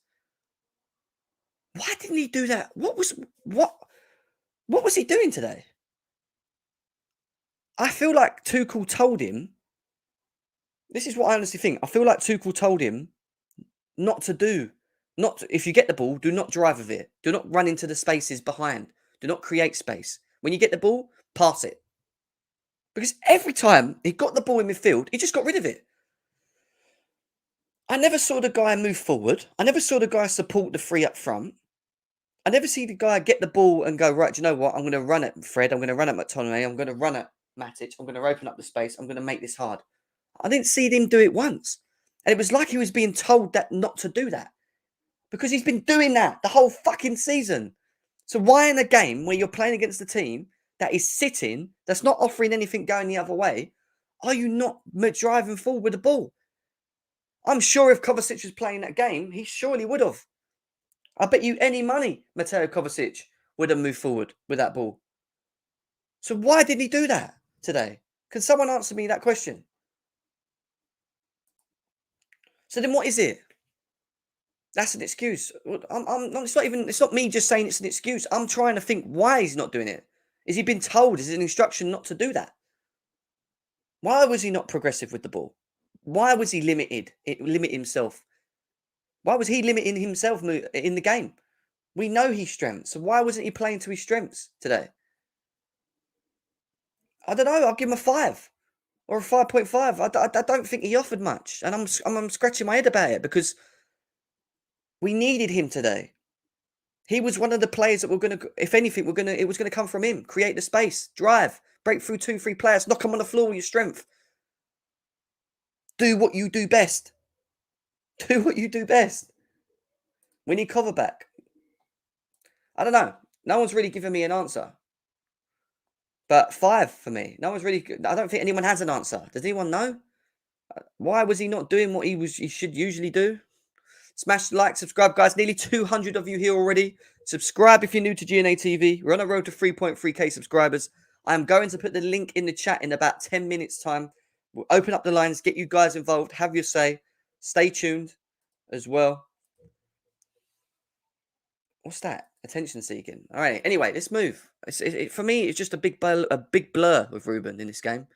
Why didn't he do that? What was he doing today? I feel like Tuchel told him. This is what I honestly think. I feel like Tuchel told him not to do. If you get the ball, do not drive with it. Do not run into the spaces behind. Do not create space. When you get the ball, pass it. Because every time he got the ball in midfield, he just got rid of it. I never saw the guy move forward. I never saw the guy support the three up front. I never see the guy get the ball and go, right, do you know what? I'm going to run at Fred. I'm going to run at McTominay. I'm going to run at Matic. I'm going to open up the space. I'm going to make this hard. I didn't see him do it once. And it was like he was being told that not to do that. Because he's been doing that the whole fucking season. So why in a game where you're playing against a team that is sitting, that's not offering anything going the other way, are you not driving forward with the ball? I'm sure if Kovacic was playing that game, he surely would have. I bet you any money Mateo Kovacic would have moved forward with that ball. So why didn't he do that today? Can someone answer me that question? So then what is it? That's an excuse. It's not me just saying it's an excuse. I'm trying to think why he's not doing it. Is he been told? Is it an instruction not to do that? Why was he not progressive with the ball? Why was he limit himself? Why was he limiting himself in the game? We know his strengths. So why wasn't he playing to his strengths today? I don't know. I'll give him a 5 or a 5.5. I don't think he offered much. And I'm scratching my head about it because we needed him today. He was one of the players that we're going to, if anything, it was going to come from him. Create the space, drive, break through 2-3 players, knock them on the floor with your strength. Do what you do best. Do what you do best. We need cover back. I don't know. No one's really given me an answer. But 5 for me. No one's really. I don't think anyone has an answer. Does anyone know? Why was he not doing what he should usually do? Smash the like, subscribe, guys. Nearly 200 of you here already. Subscribe if you're new to GNA TV. We're on a road to 3.3k subscribers. I'm going to put the link in the chat in about 10 minutes' time. We'll open up the lines, get you guys involved, have your say. Stay tuned as well. What's that? Attention seeking. All right. Anyway, let's move. For me, it's just a big blur with Ruben in this game.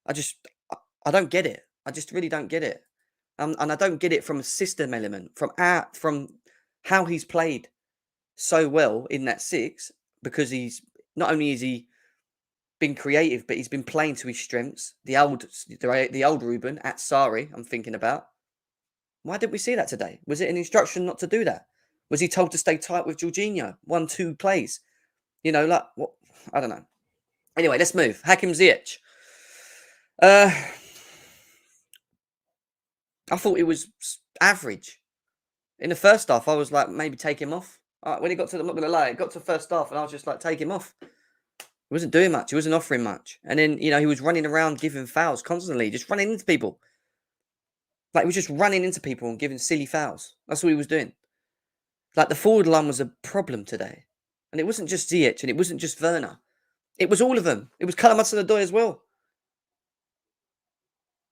I don't get it. I just really don't get it. And I don't get it from a system element, from how he's played so well in that 6, because he's not only is he been creative, but he's been playing to his strengths. The old Ruben at Sarri, I'm thinking about. Why didn't we see that today? Was it an instruction not to do that? Was he told to stay tight with Jorginho? 1-2 plays. You know, like, what? I don't know. Anyway, let's move. Hakim Ziyech. I thought it was average. In the first half, I was like, maybe take him off. When he got to, I'm not going to lie, it got to the first half, and I was just like, take him off. He wasn't doing much. He wasn't offering much. And then, he was running around giving fouls constantly, just running into people. Like, he was just running into people and giving silly fouls. That's what he was doing. Like, the forward line was a problem today. And it wasn't just Ziyech, and it wasn't just Werner. It was all of them. It was Callum Hudson-Odoi as well.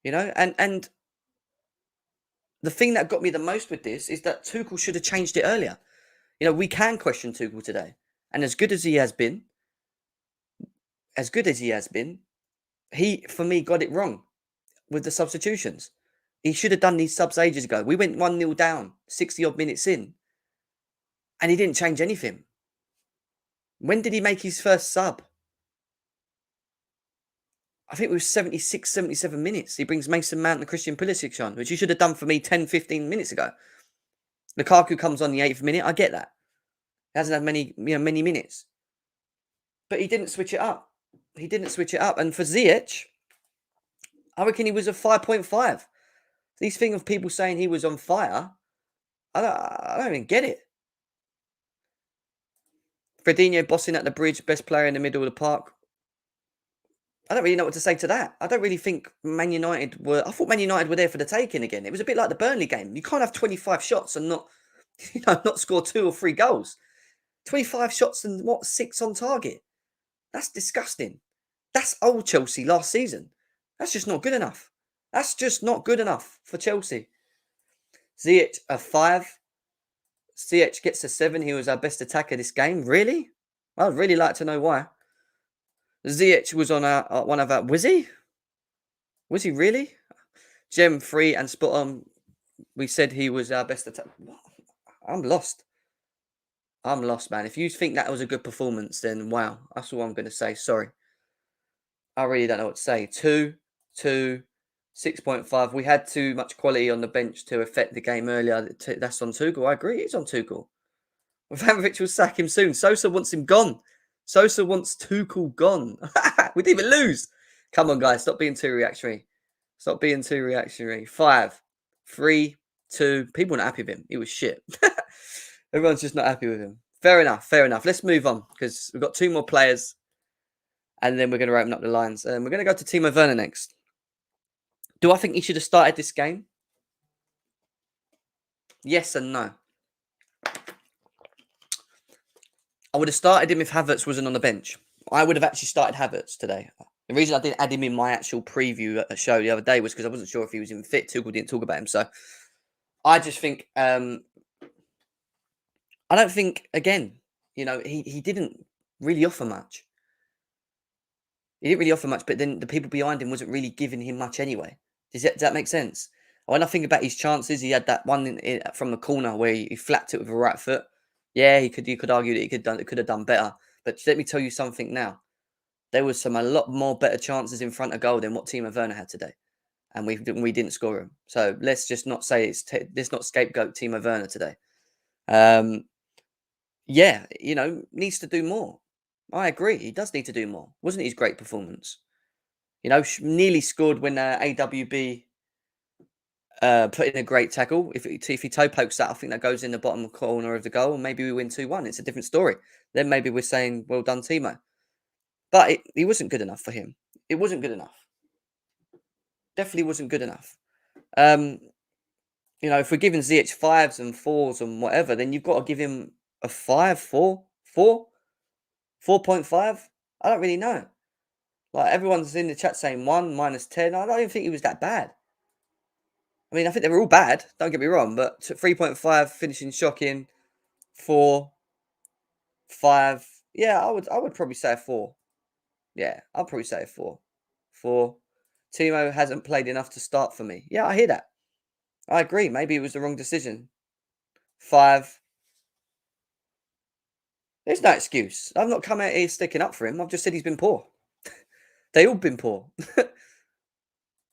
And the thing that got me the most with this is that Tuchel should have changed it earlier. We can question Tuchel today. And as good as he has been, he, for me, got it wrong with the substitutions. He should have done these subs ages ago. We went 1-0 down, 60-odd minutes in, and he didn't change anything. When did he make his first sub? I think it was 76, 77 minutes. He brings Mason Mount and Christian Pulisic on, which he should have done for me 10, 15 minutes ago. Lukaku comes on the 8th minute. I get that. He hasn't had many minutes. But he didn't switch it up. And for Ziyech, I reckon he was a 5.5. These thing of people saying he was on fire, I don't even get it. Fredinho bossing at the bridge, best player in the middle of the park. I don't really know what to say to that. I don't really think Man United were... I thought Man United were there for the taking again. It was a bit like the Burnley game. You can't have 25 shots and not, not score 2 or 3 goals. 25 shots and, 6 on target? That's disgusting. That's old Chelsea last season. That's just not good enough. That's just not good enough for Chelsea. Ziyech, a 5. Ziyech gets a 7. He was our best attacker this game. Really? I'd really like to know why. Ziyech was on one of our... Was he? Was he really? Gem 3 and spot on. We said he was our best attacker. I'm lost. I'm lost, man. If you think that was a good performance, then wow. That's all I'm going to say. Sorry. I really don't know what to say. 2, 6.5. We had too much quality on the bench to affect the game earlier. That's on Tuchel. I agree. It's on Tuchel. Ivanovic will sack him soon. Sosa wants him gone. Sosa wants Tuchel gone. We didn't even lose. Come on, guys. Stop being too reactionary. Stop being too reactionary. 5, 3, 2. People are not happy with him. He was shit. Everyone's just not happy with him. Fair enough. Fair enough. Let's move on because we've got 2 more players. And then we're going to open up the lines. We're going to go to Timo Werner next. Do I think he should have started this game? Yes and no. I would have started him if Havertz wasn't on the bench. I would have actually started Havertz today. The reason I didn't add him in my actual preview at a show the other day was because I wasn't sure if he was even fit. Tuchel didn't talk about him. So I just think, I don't think, again, he didn't really offer much. He didn't really offer much, but then the people behind him wasn't really giving him much anyway. Does that make sense? When I think about his chances, he had that one from the corner where he flapped it with the right foot. Yeah, you could argue that he could have done better. But let me tell you something now. There was a lot more better chances in front of goal than what Timo Werner had today, and we didn't score him. So let's just not say let's not scapegoat Timo Werner today. Yeah, needs to do more. I agree. He does need to do more. Wasn't his great performance? Nearly scored when AWB put in a great tackle. If he toe pokes that, I think that goes in the bottom corner of the goal, and maybe we win 2-1. It's a different story. Then maybe we're saying, well done, Timo. But he wasn't good enough for him. It wasn't good enough. Definitely wasn't good enough. If we're giving Ziyech 5s and 4s and whatever, then you've got to give him a 5, 4, 4.5. I don't really know. Like, everyone's in the chat saying 1, -10. I don't even think he was that bad. I mean, I think they were all bad. Don't get me wrong, but 3.5 finishing shocking. 4, 5. Yeah, I would probably say a 4. Yeah, I'll probably say a 4. 4. Timo hasn't played enough to start for me. Yeah, I hear that. I agree. Maybe it was the wrong decision. 5. There's no excuse. I've not come out here sticking up for him. I've just said he's been poor. They all been poor.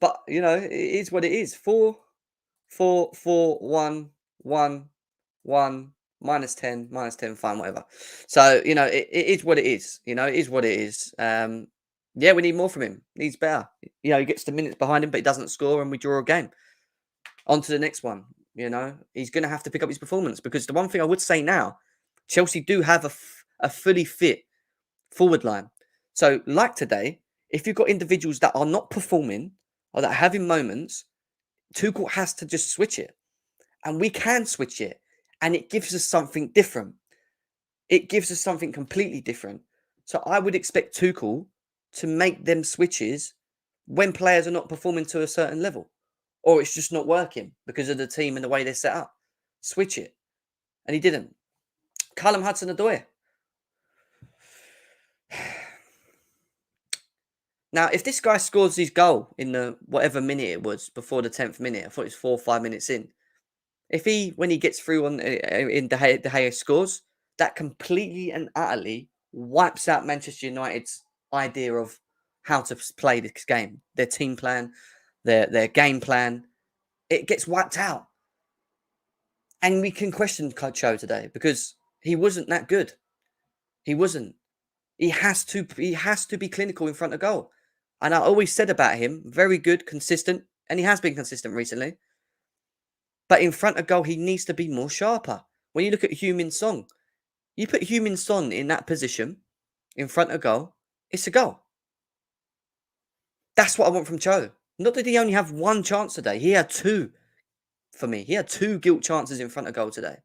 But, it is what it is. 4, 4, 4, 1, 1, 1, -10, -10, fine, whatever. So, it is what it is. It is what it is. Yeah, we need more from him. Needs better. He gets the minutes behind him, but he doesn't score, and we draw a game. On to the next one. He's going to have to pick up his performance, because the one thing I would say now, Chelsea do have a fully fit forward line. So, like today, if you've got individuals that are not performing or that are having moments, Tuchel has to just switch it. And we can switch it. And it gives us something different. It gives us something completely different. So I would expect Tuchel to make them switches when players are not performing to a certain level, or it's just not working because of the team and the way they're set up. Switch it. And he didn't. Callum Hudson-Odoi. Now, if this guy scores his goal in the whatever minute it was before the 10th minute, I thought it was 4 or 5 minutes in. If when he gets through in De Gea scores, that completely and utterly wipes out Manchester United's idea of how to play this game, their team plan, their game plan. It gets wiped out. And we can question CHO today because he wasn't that good. He wasn't. He has to be clinical in front of goal. And I always said about him, very good, consistent, and he has been consistent recently. But in front of goal, he needs to be more sharper. When you look at Heung-min Son, you put Heung-min Son in that position, in front of goal, it's a goal. That's what I want from CHO. Not that he only have one chance today. He had two, for me. He had two gilt chances in front of goal today.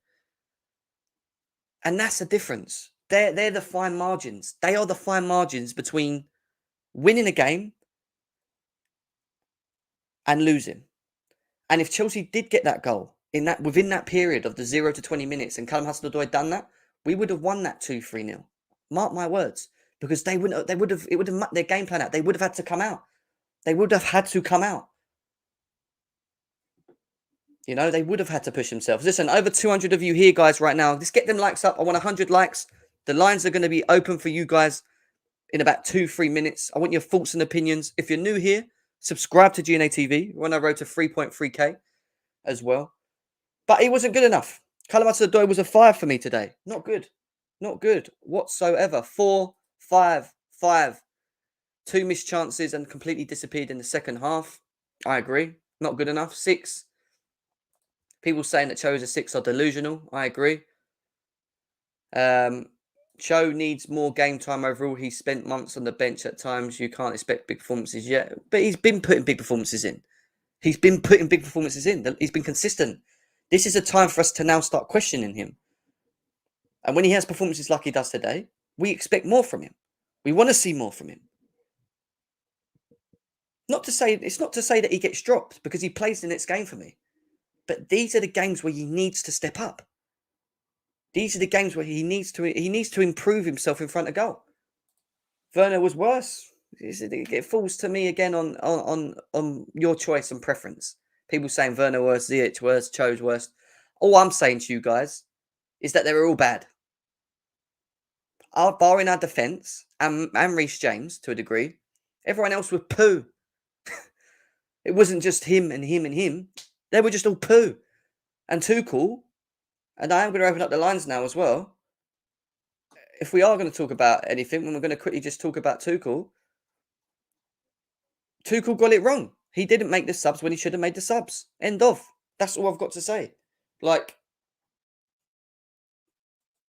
And that's the difference. They're the fine margins. They are the fine margins between winning a game and losing. And if Chelsea did get that goal within that period of the 0 to 20 minutes and Callum Hudson-Odoi done that, we would have won that 2-3-0. Mark my words. Because it would have mucked their game plan out. They would have had to come out. They would have had to come out. You know, they would have had to push themselves. Listen, over 200 of you here, guys, right now. Just get them likes up. I want 100 likes. The lines are going to be open for you guys in about 2-3 minutes. I want your thoughts and opinions. If you're new here, subscribe to GNA TV. We're on our road to 3.3k as well. But it wasn't good enough. Callum Hudson-Odoi was a 5 for me today. Not good. Not good whatsoever. 4, 5, 5. 2 missed chances and completely disappeared in the second half. I agree. Not good enough. 6. People saying that CHO is a 6 are delusional. I agree. CHO needs more game time overall. He spent months on the bench at times. You can't expect big performances yet. But he's been putting big performances in. He's been putting big performances in. He's been consistent. This is a time for us to now start questioning him. And when he has performances like he does today, we expect more from him. We want to see more from him. It's not to say that he gets dropped because he plays the next game for me. But these are the games where he needs to step up. These are the games where he needs to improve himself in front of goal. Werner was worse. It falls to me again on your choice and preference. People saying Werner worse, Ziyech worse, CHO's worse. All I'm saying to you guys is that they were all bad. Barring our defence and Reece James to a degree, everyone else was poo. It wasn't just him and him and him. They were just all poo. And Tuchel, and I am going to open up the lines now as well. If we are going to talk about anything, then we're going to quickly just talk about Tuchel. Tuchel got it wrong. He didn't make the subs when he should have made the subs. End of. That's all I've got to say. Like,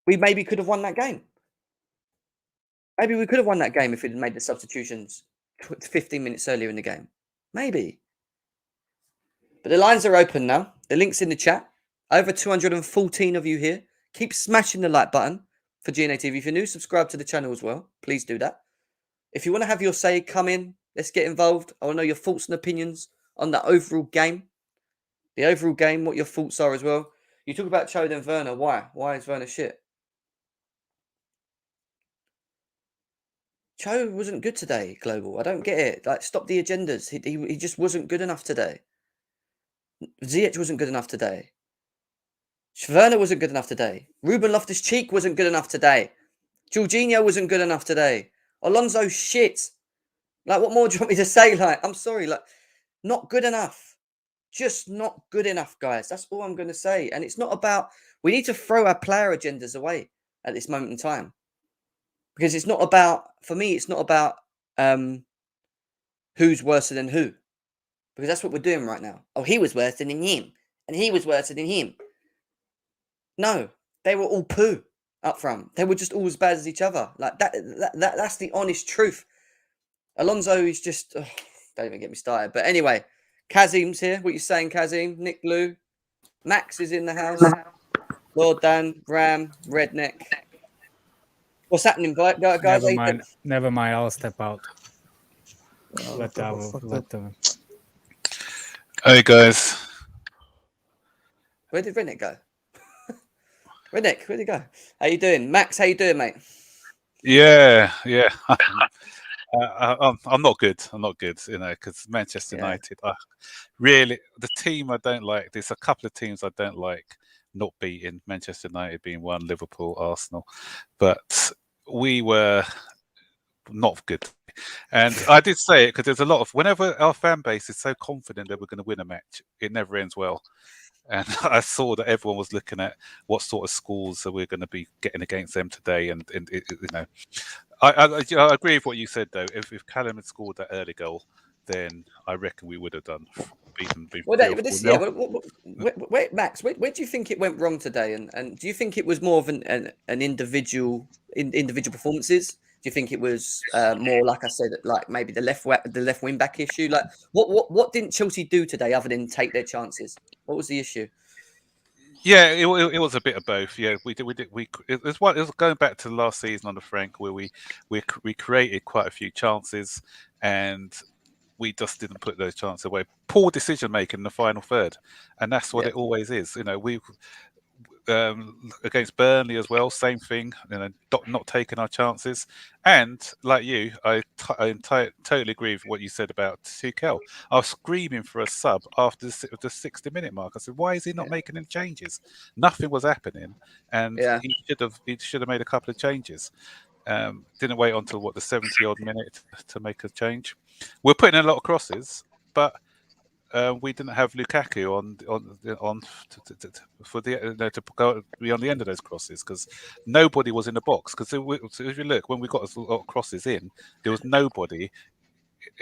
we maybe could have won that game. Maybe we could have won that game if we'd made the substitutions 15 minutes earlier in the game. Maybe. But the lines are open now. The link's in the chat. Over 214 of you here. Keep smashing the like button for GNA TV. If you're new, subscribe to the channel as well. Please do that. If you want to have your say, come in. Let's get involved. I want to know your thoughts and opinions on the overall game. The overall game, what your thoughts are as well. You talk about CHO and Werner. Why? Why is Werner shit? CHO wasn't good today, Global. I don't get it. Like, stop the agendas. He just wasn't good enough today. Ziyech wasn't good enough today. Werner wasn't good enough today. Ruben Loftus-Cheek wasn't good enough today. Jorginho wasn't good enough today. Alonso shit. Like, what more do you want me to say? Like, I'm sorry. Like, not good enough. Just not good enough, guys. That's all I'm going to say. And it's not about... We need to throw our player agendas away at this moment in time. Because it's not about... For me, it's not about who's worse than who. Because that's what we're doing right now. Oh, he was worse than him. And he was worse than him. No, they were all poo up front. They were just all as bad as each other. Like that's the honest truth. Alonso is just... Oh, don't even get me started. But anyway, Kazim's here. What you saying, Kazim? Nick Blue. Max is in the house. Lord Dan, Ram, Redneck. What's happening, guys?
Never mind. I'll step out. Let them.
Hey, guys.
Where did Redneck go? Redneck, where'd he go? How you doing? Max, how you doing, mate?
Yeah. I'm not good. You know, because Manchester United, really, the team I don't like. There's a couple of teams I don't like not beating. Manchester United being one, Liverpool, Arsenal, but we were not good. And I did say it because there's a lot of, whenever our fan base is so confident that we're going to win a match, it never ends well. And I saw that everyone was looking at what sort of scores that we're going to be getting against them today. And you know, I agree with what you said, though. If Callum had scored that early goal, then I reckon we would have beaten.
Wait, Max, where do you think it went wrong today? And do you think it was more of an individual performances? Do you think it was more, like I said, like maybe the left wing back issue? Like what didn't Chelsea do today other than take their chances? What was the issue?
Yeah, it was a bit of both. Yeah, it was going back to last season under Frank, where we created quite a few chances and we just didn't put those chances away. Poor decision making in the final third, and that's what it always is. You know, we against Burnley as well, same thing. You know, not taking our chances. And like you, I totally agree with what you said about CHO. I was screaming for a sub after the 60-minute mark. I said, "Why is he not making any changes?" Nothing was happening, and he should have made a couple of changes. Didn't wait until the 70-odd minute to make a change. We're putting in a lot of crosses, but we didn't have Lukaku on for the to go beyond the end of those crosses because nobody was in the box. Because if you look, when we got a lot of crosses in, there was nobody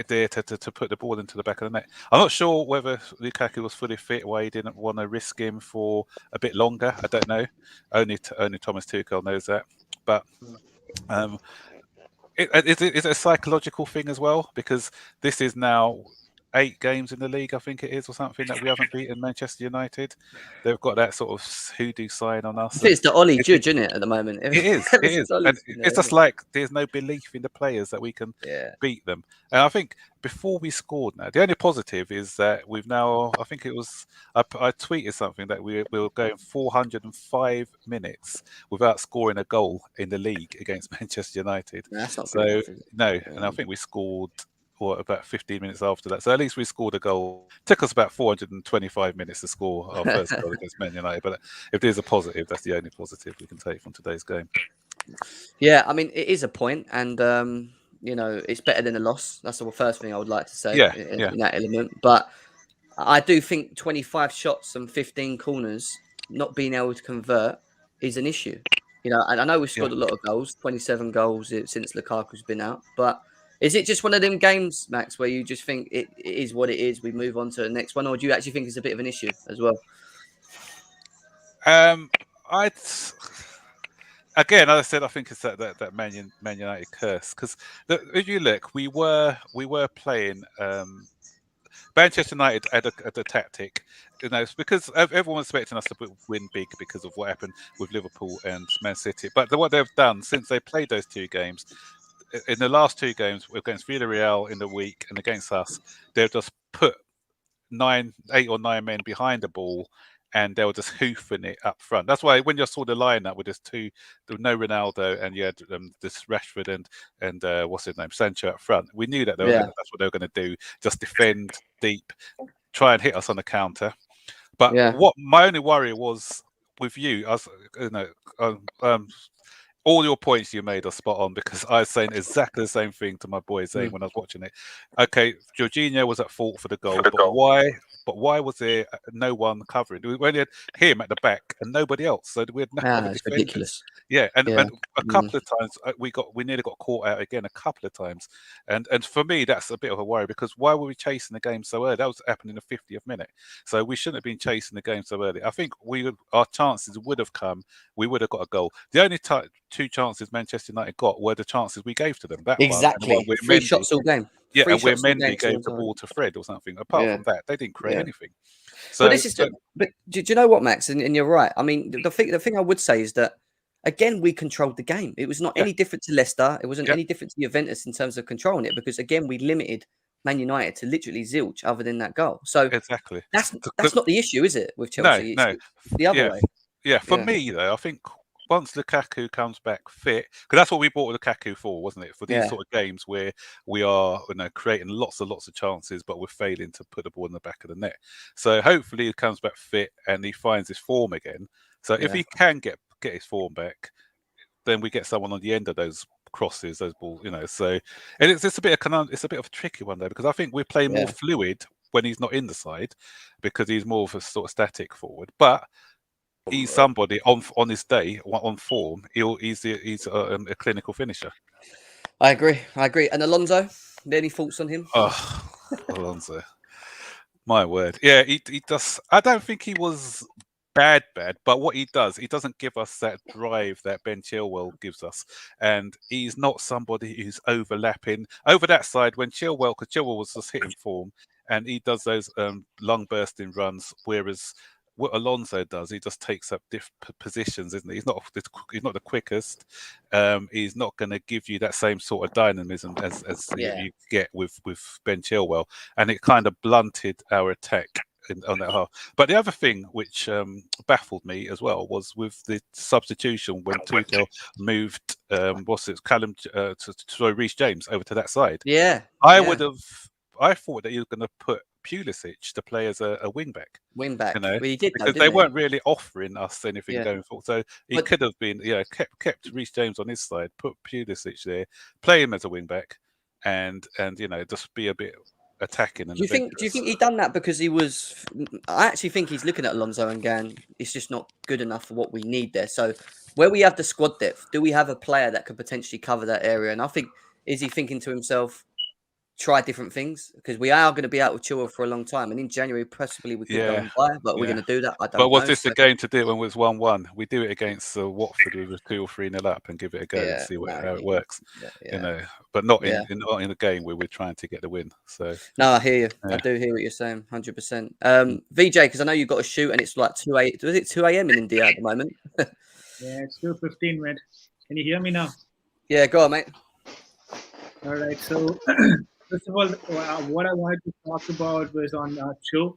there to put the ball into the back of the net. I'm not sure whether Lukaku was fully fit, why he didn't want to risk him for a bit longer. I don't know. Only Thomas Tuchel knows that, but. It's a psychological thing as well because this is now 8 games in the league, I think it is, or something that we haven't beaten Manchester United. They've got that sort of hoodoo sign on us.
It's the Ollie Judge, isn't it, at the moment?
It is. And it's just like there's no belief in the players that we can beat them. And I think before we scored now, the only positive is that we've now, I think it was, I tweeted something that we were going 405 minutes without scoring a goal in the league against Manchester United.
That's not
so no, and I think we scored about 15 minutes after that. So at least we scored a goal. It took us about 425 minutes to score our first goal against Man United. But if there's a positive, that's the only positive we can take from today's game.
Yeah, I mean, it is a point, and you know, it's better than a loss. That's the first thing I would like to say in that element. But I do think 25 shots and 15 corners not being able to convert is an issue. You know, and I know we've scored a lot of goals, 27 goals since Lukaku's been out, but is it just one of them games, Max, where you just think it is what it is, we move on to the next one, or do you actually think it's a bit of an issue as well?
Again, as I said, I think it's that Man United curse because if you look, we were playing. Manchester United had a tactic, you know, because everyone was expecting us to win big because of what happened with Liverpool and Man City. But what they've done since they played those 2 games. In the last 2 games against Villarreal in the week and against us, they've just put 8 or 9 men behind the ball, and they were just hoofing it up front. That's why when you saw the lineup with there was no Ronaldo, and you had this Rashford and what's his name, Sancho up front. We knew that that's what they were going to do: just defend deep, try and hit us on the counter. But what my only worry was with you, all your points you made are spot on because I was saying exactly the same thing to my boy Zane when I was watching it. Okay, Jorginho was at fault for the goal, but why was there no one covering? We only had him at the back and nobody else, so we had no other defenders.
Ridiculous.
Yeah, and a couple of times we nearly got caught out again a couple of times, and for me that's a bit of a worry because why were we chasing the game so early? That was happening in the 50th minute, so we shouldn't have been chasing the game so early. I think our chances would have come. We would have got a goal. The only 2 chances Manchester United got were the chances we gave to them. That
exactly.
One
3 shots all game.
Yeah, and where Mendy gave the ball to Fred or something. Apart from that, they didn't create anything. So,
but do you know what, Max? And you're right. I mean, the thing I would say is that again, we controlled the game. It was not any different to Leicester. It wasn't any different to Juventus in terms of controlling it because again, we limited Man United to literally zilch other than that goal. So
exactly,
that's not the issue, is it, with Chelsea?
No,
it's the other way.
Yeah, for me though, I think once Lukaku comes back fit, because that's what we bought Lukaku for, wasn't it? For these sort of games where we are, creating lots of chances, but we're failing to put the ball in the back of the net. So hopefully he comes back fit and he finds his form again. So if he can get his form back, then we get someone on the end of those crosses, those balls, So and it's a bit of a tricky one though, because I think we're playing more fluid when he's not in the side, because he's more of a sort of static forward, but. He's somebody on his day on form. He's a clinical finisher.
I agree. And Alonso, any thoughts on him?
Oh, Alonso. My word. Yeah, he does. I don't think he was bad, but what he does, he doesn't give us that drive that Ben Chilwell gives us. And he's not somebody who's overlapping over that side when because Chilwell was just hitting form, and he does those long bursting runs, whereas what Alonso does, he just takes up different positions, isn't he? He's not the quickest. He's not going to give you that same sort of dynamism as you get with Ben Chilwell, and it kind of blunted our attack on that half. But the other thing which baffled me as well was with the substitution when Tuchel moved Callum Reece James over to that side.
Yeah,
I thought that he was going to put Pulisic to play as a wing back.
Wing back.
You know,
well, he did
because they weren't really offering us anything going forward. So he could have been, kept Reece James on his side, put Pulisic there, play him as a wing back, and just be a bit attacking. And
do you think he done that because he was? I actually think he's looking at Alonso and going, it's just not good enough for what we need there. So where we have the squad depth, do we have a player that could potentially cover that area? And I think, is he thinking to himself, try different things, because we are going to be out with Chilwell for a long time, and in January possibly we could go and buy, but we're going to do that. I don't know.
But was this the game to do it when it was 1-1? We do it against Watford with 2 or 3-0 up and give it a go and see how it works. But not in a game where we're trying to get the win. So
no, I hear you. I do hear what you're saying, 100%. VJ, because I know you've got a shoot and it's like 2 a.m. in India at the moment?
Yeah, it's 2:15, mate. Can you hear me now?
Yeah, go on, mate.
All right, so first of all, what I wanted to talk about was on CHO.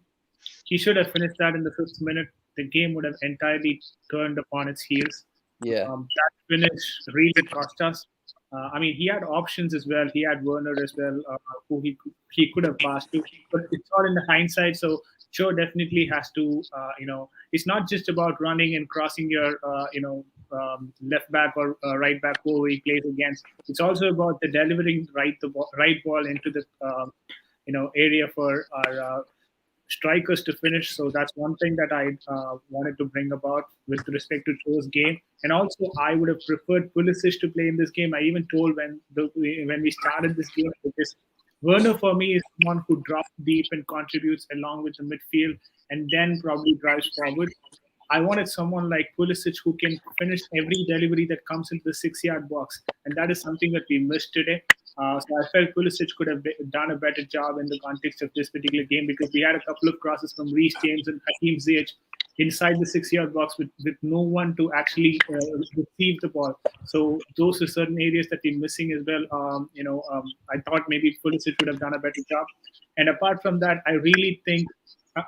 He should have finished that in the 5th minute. The game would have entirely turned upon its heels.
Yeah.
That finish really cost us. I mean, he had options as well. He had Werner as well, who he could have passed to. But it's all in the hindsight. So CHO definitely has to, it's not just about running and crossing your, left back or right back who he plays against. It's also about the delivering right ball into the area for our strikers to finish. So that's one thing that I wanted to bring about with respect to CHO's game. And also, I would have preferred Pulisic to play in this game. I even told when we started this game, because Werner for me is someone who drops deep and contributes along with the midfield and then probably drives forward. I wanted someone like Pulisic who can finish every delivery that comes into the 6-yard box. And that is something that we missed today. So I felt Pulisic could have done a better job in the context of this particular game, because we had a couple of crosses from Reece James and Hakim Ziyech inside the 6-yard box with no one to actually receive the ball. So those are certain areas that we're missing as well. I thought maybe Pulisic would have done a better job. And apart from that, I really think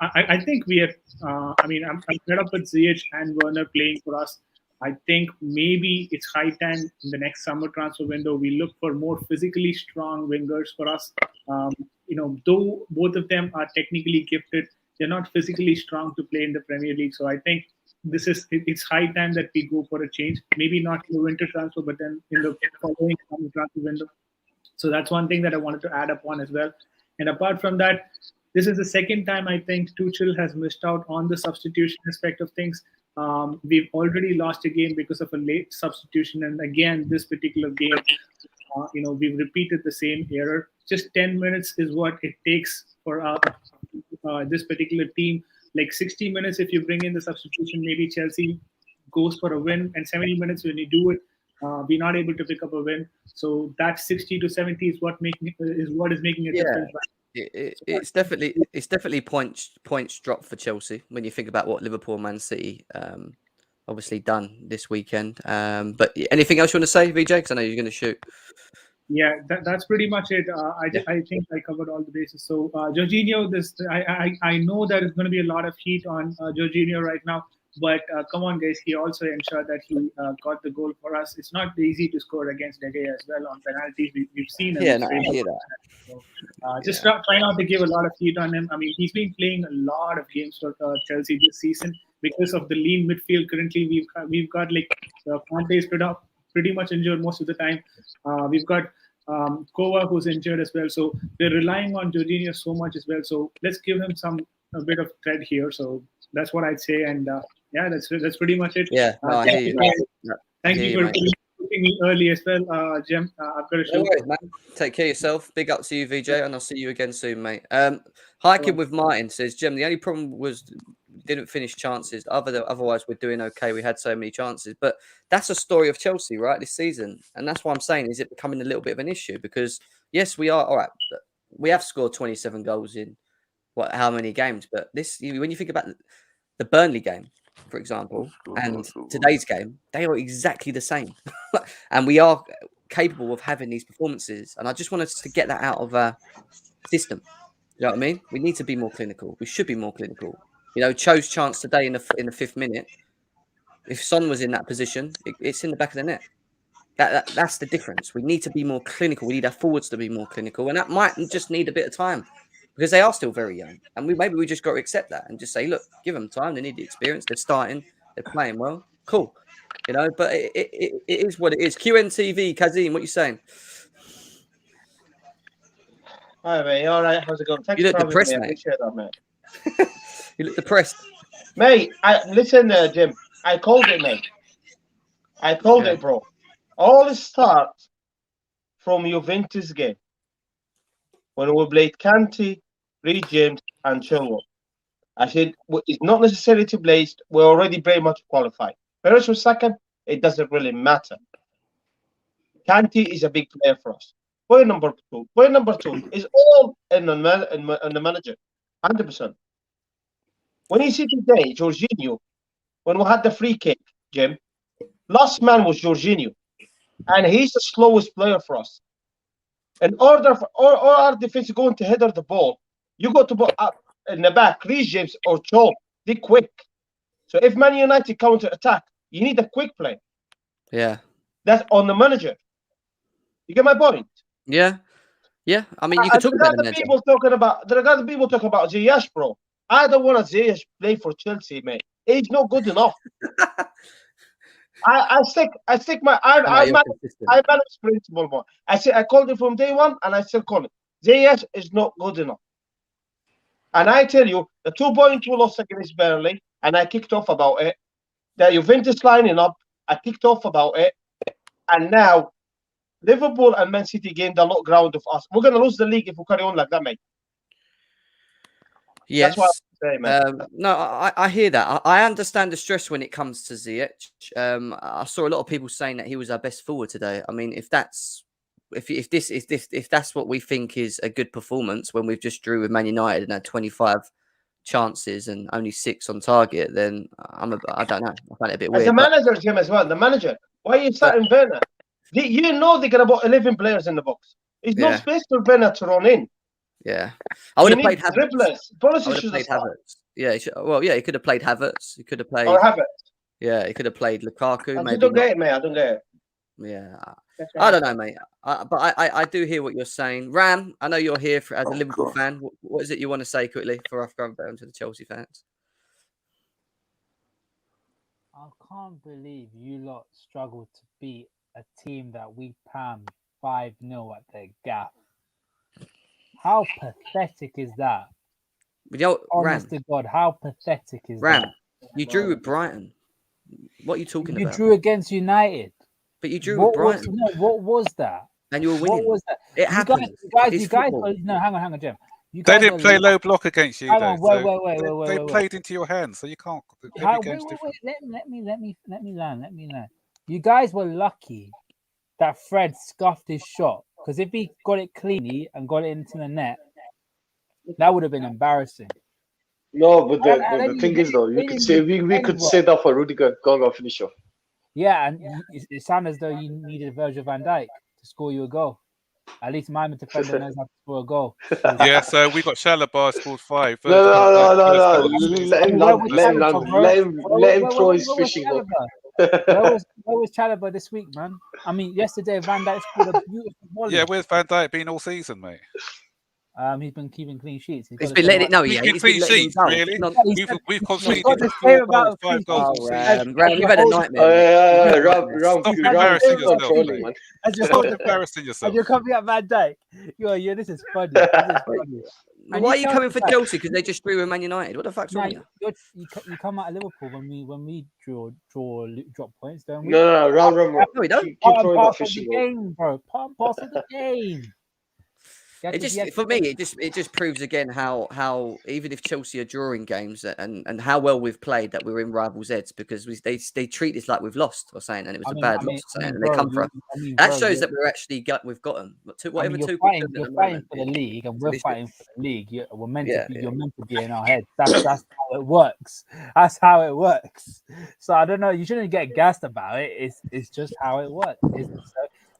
I think we are. I'm fed up with Ziyech and Werner playing for us. I think maybe it's high time in the next summer transfer window we look for more physically strong wingers for us. Though both of them are technically gifted, they're not physically strong to play in the Premier League. So I think it's high time that we go for a change. Maybe not in the winter transfer, but then in the following summer transfer window. So that's one thing that I wanted to add up on as well. And apart from that, this is the second time I think Tuchel has missed out on the substitution aspect of things. We've already lost a game because of a late substitution. And again, this particular game, we've repeated the same error. Just 10 minutes is what it takes for this particular team. Like 60 minutes, if you bring in the substitution, maybe Chelsea goes for a win. And 70 minutes when you do it, we're not able to pick up a win. So that 60 to 70 is what is making a difference.
It's definitely points dropped for Chelsea when you think about what Liverpool and Man City obviously done this weekend. But anything else you want to say, VJ? Because I know you're going to shoot.
Yeah, that's pretty much it. I think I covered all the bases. So Jorginho, I know there is going to be a lot of heat on Jorginho right now. But come on, guys, he also ensured that he got the goal for us. It's not easy to score against De Gea as well on penalties. We've seen him.
I hear that.
So, just try not to give a lot of heat on him. I mean, he's been playing a lot of games for Chelsea this season because of the lean midfield. Currently, we've got like Conte is pretty much injured most of the time. We've got Kova who's injured as well. So we're relying on Jorginho so much as well. So let's give him a bit of thread here. So that's what I'd say. And that's pretty much it.
Yeah, I hear you.
Thank you for putting interrupting me early as well, Jim. I've got to
No
shoot.
worries, man. Take care of yourself. Big up to you, VJ, and I'll see you again soon, mate. Hiking with Martin says, Jim, the only problem was didn't finish chances. Otherwise, we're doing okay. We had so many chances. But that's a story of Chelsea, right, this season. And that's why I'm saying, is it becoming a little bit of an issue? Because, yes, we are. All right, we have scored 27 goals in how many games? But when you think about the Burnley game, for example, and today's game, they are exactly the same. And we are capable of having these performances. And I just want us to get that out of our system. You know what I mean? We need to be more clinical. We should be more clinical. You know, Cho's chance today in the 5th minute, if Son was in that position, it's in the back of the net. That's the difference. We need to be more clinical. We need our forwards to be more clinical. And that might just need a bit of time because they are still very young. And maybe we just got to accept that and just say, look, give them time. They need the experience. They're starting. They're playing well. Cool. You know, but it is what it is. QNTV, Kazim, what are you saying?
Hi, mate. All right. How's it going? Thanks
You look
for having
depressed,
me. I
mate.
appreciate that, mate.
You look depressed.
Mate, listen, Jim. I called it, mate. I called it, bro. All it starts from Juventus game when we played Kanté, Reece James, and Chilwell. I said it's not necessary to place. We're already very much qualified. First or second, it doesn't really matter. Kanté is a big player for us. Point number two is all in the manager, 100%. When you see today, Jorginho, when we had the free kick, Jim, last man was Jorginho, and he's the slowest player for us. In order for our defense going to header the ball, you got to put up in the back, Reece James or CHO, they're quick. So if Man United counter attack, you need a quick play.
Yeah.
That's on the manager. You get my point?
Yeah. Yeah. I mean, you could talk about the manager.
There are other people talking about Ziyech, bro. I don't want Ziyech play for Chelsea, mate. He's not good enough. I manage principle, boy. I called it from day one, and I still call it. Ziyech is not good enough. And I tell you, the 2 points we lost against Burnley, and I kicked off about it. The Juventus lining up, I kicked off about it. And now, Liverpool and Man City gained a lot of ground of us. We're going to lose the league if we carry on like that, mate.
Yes.
That's what I'm saying, man.
No, I hear that. I understand the stress when it comes to Ziyech. I saw a lot of people saying that he was our best forward today. I mean, if that's what we think is a good performance when we've just drew with Man United and had 25 chances and only 6 on target, then I don't know. I find it a bit weird.
The manager, Jim, as well. The manager. Why are you starting Werner? You know they're going to put 11 players in the box. It's no space for Werner to run in.
Yeah, I would have played
Havertz.
Yeah, he could have played Havertz. He could have played.
Or Havertz.
Yeah, he could have played Lukaku.
I don't get it, mate. I don't get it.
Yeah, I don't know, mate. But I do hear what you're saying. Ram, I know you're here as a Liverpool fan. What is it you want to say quickly for us going down to the Chelsea fans?
I can't believe you lot struggled to beat a team that we panned 5-0 at their gaff. How pathetic is that?
Honest
to God, how pathetic is
Ram,
that?
You drew with Brighton. What are you talking about?
You drew against United.
But you drew with Brighton.
What was that?
And you were winning.
What was that?
It happened.
You guys, no, hang on, Jim.
They didn't play low block against you, though.
Wait.
They played into your hands, so you can't.
Let me land. You guys were lucky that Fred scuffed his shot, because if he got it cleanly and got it into the net, that would have been embarrassing.
No, but the thing is, though, you could say we could say that for Rudiger going off finisher.
Yeah, and it sounded as though you needed Virgil van Dijk to score you a goal. At least my defender knows how to score a goal.
Yeah, so we got Chalobah scored 5.
No. Let him throw his fishing hook.
Where was Chalobah this week, man? I mean, yesterday Van Dijk scored a beautiful volley.
Yeah, where's Van Dijk been all season, mate?
He's been keeping clean sheets.
He's been letting it know. Yeah,
he's been clean sheets. Really? We've conceded 5 goals.
Ram, you've had a nightmare.
Ram,
stop embarrassing yourself, mate. Stop embarrassing yourself.
And you're coming at Van Dijk. This is funny.
Why are you coming for Chelsea? Because they just drew with Man United. What the fuck's wrong with you?
You come out of Liverpool when we drop points, don't we?
No, Ram.
No, we don't.
Keep
Part and
throwing that
parcel of the
fishing rod.
game, bro. Part and parcel of the game.
For me, it just proves again how even if Chelsea are drawing games and how well we've played that we're in rivals' heads because they treat this like we've lost or saying and it was a bad loss and they come for us. That shows that we're actually we've got them. Whatever
you're
two
fighting for the league and we're fighting for the league. You're meant to be in our heads. That's how it works. That's how it works. So I don't know. You shouldn't get gassed about it. It's just how it works.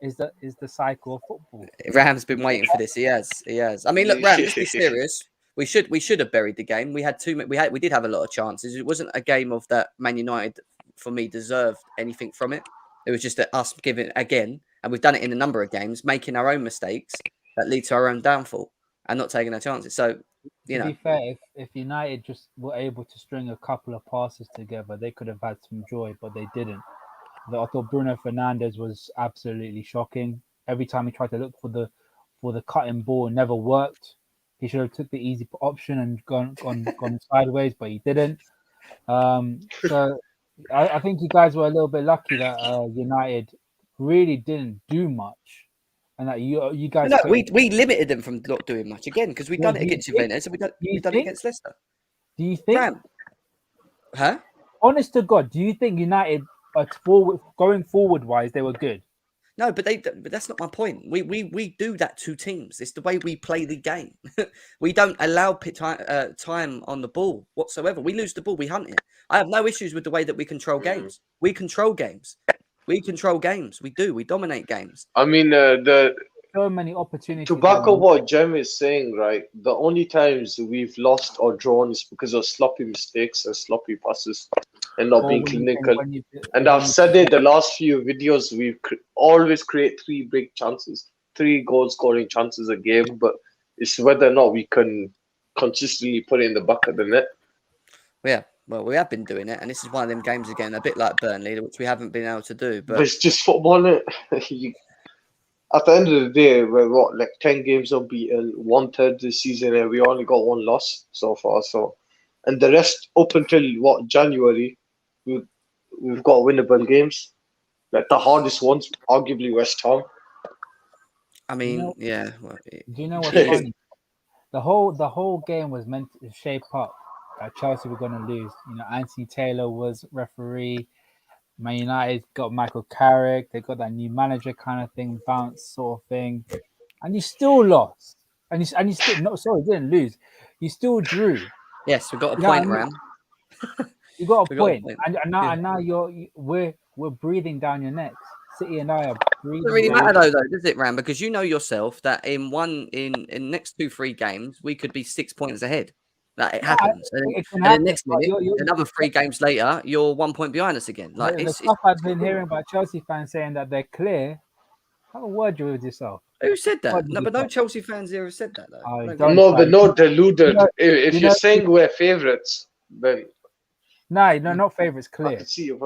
Is the cycle of football.
Ram's been waiting for this. He has. I mean, look, Ram, let's be serious. We should have buried the game. We did have a lot of chances. It wasn't a game of that Man United for me deserved anything from it. It was just that us giving again, and we've done it in a number of games, making our own mistakes that lead to our own downfall and not taking our chances. So,
to be fair, if United just were able to string a couple of passes together, they could have had some joy, but they didn't. I thought Bruno Fernandes was absolutely shocking. Every time he tried to look for the cutting ball, it never worked. He should have took the easy option and gone sideways, but he didn't. So I think you guys were a little bit lucky that United really didn't do much, and that you guys.
No, we limited them from not doing much again because we've done it against Juventus and we've done it against Leicester.
Do you think?
Ram, huh?
Honest to God, do you think United? Going forward wise, they were good.
No, but that's not my point. We do that to teams. It's the way we play the game. We don't allow time on the ball whatsoever. We lose the ball, we hunt it. I have no issues with the way that we control games. We control games. We do. We dominate games.
I mean,
so many opportunities.
To back up what Jem is saying, right? The only times we've lost or drawn is because of sloppy mistakes and sloppy passes and not being clinical. And I've said it the last few videos, we've always create 3 big chances, 3 goal-scoring chances a game, but it's whether or not we can consistently put it in the back of the net.
Yeah, well, we have been doing it, and this is one of them games again, a bit like Burnley, which we haven't been able to do. But
it's just football, isn't it? At the end of the day, we're 10 games unbeaten, 1/3 this season, and we only got 1 loss so far. So, and the rest up until January, we've got winnable games. The hardest ones, arguably West Ham.
I mean, yeah. Well,
do you know what's funny? The whole game was meant to shape up that Chelsea were going to lose. Anthony Taylor was referee. Man United got Michael Carrick. They got that new manager kind of thing, bounce sort of thing, and you still lost. And you still didn't lose. You still drew.
Yes, we got a point, Ram.
You got a point, and now we're breathing down your necks. City and I are breathing.
It doesn't really matter though, does it, Ram? Because you know yourself that in next 2-3 games we could be 6 points ahead. That it happens, and then next minute, another 3 games later, you're 1 point behind us again.
The stuff I've been hearing about Chelsea fans saying that they're clear. Have a word with yourself.
Who said that? No, but no Chelsea fans here have said that though.
No, but not deluded. If you're saying we're favourites, then
no, not favourites. Clear.
I can see you.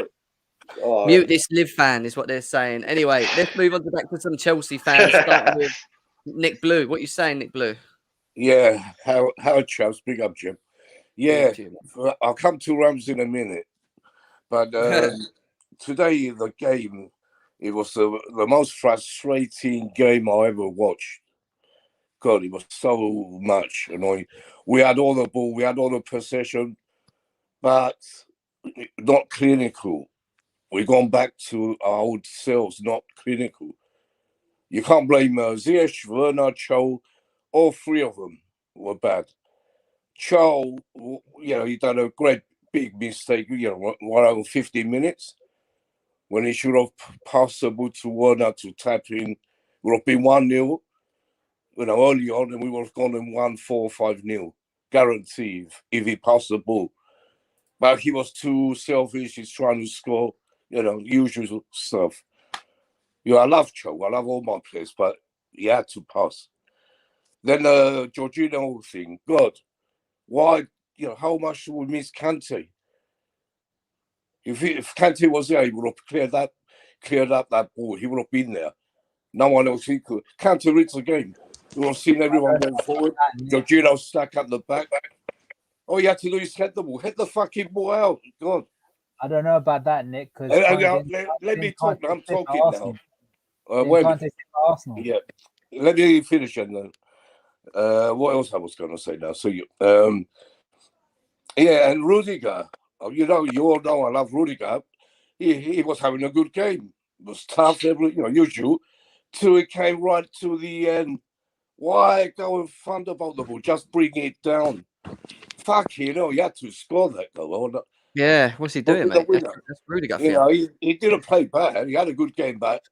Mute this live fan is what they're saying. Anyway, let's move on back to some Chelsea fans. Starting with Nick Blue. What are you saying, Nick Blue?
Yeah, how Chavs, big up, Jim. Yeah, I'll come to Rams in a minute. But today, the game, it was the most frustrating game I ever watched. God, it was so much annoying. We had all the ball, we had all the possession, but not clinical. We've gone back to our old selves, not clinical. You can't blame Ziyech, Werner, CHO. All 3 of them were bad. CHO, he done a great big mistake, 1 over 15 minutes, when he should have passed the ball to Werner to tap in. It would have been 1-0, early on, and we would have gone in 1-4, 5-0, guaranteed, if he passed the ball. But he was too selfish. He's trying to score, usual stuff. I love CHO. I love all my players, but he had to pass. Then the Jorginho thing, God, why, how much should we miss Kante? If Kante was there, he would have cleared up that ball. He would have been there. No one else he could. Kante reads the game. We've seen everyone went forward. Jorginho stuck at the back. All you had to do is head the ball. Head the fucking ball out. God.
I don't know about that, Nick. Because
let me talk. I'm talking now.
Arsenal.
Yeah. Let me finish and then. What else I was going to say now? So you, yeah, and Rudiger. You all know I love Rudiger. He was having a good game. It was tough, usual. Till it came right to the end. Why go and thunderbolt the ball? Just bring it down. Fuck, you had to score that goal.
Yeah, what's he doing, mate? That's Rudiger.
He didn't play bad. He had a good game back.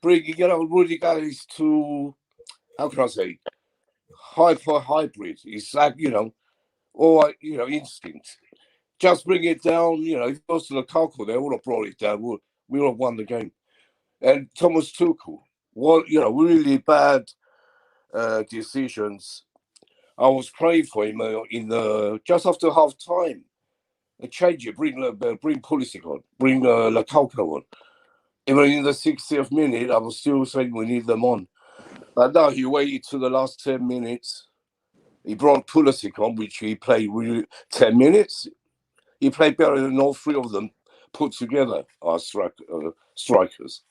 Bringing, Rudiger is too, how can I say, hybrid. It's like, instinct. Just bring it down. If it goes to Lukaku, they would have brought it down. We would have won the game. And Thomas Tuchel, really bad decisions. I was praying for him in the just after half time. Change it, bring Pulisic on, bring Lukaku on. Even in the 60th minute, I was still saying we need them on. But now he waited to the last 10 minutes. He brought Pulisic on, which he played really 10 minutes. He played better than all three of them put together, our strikers.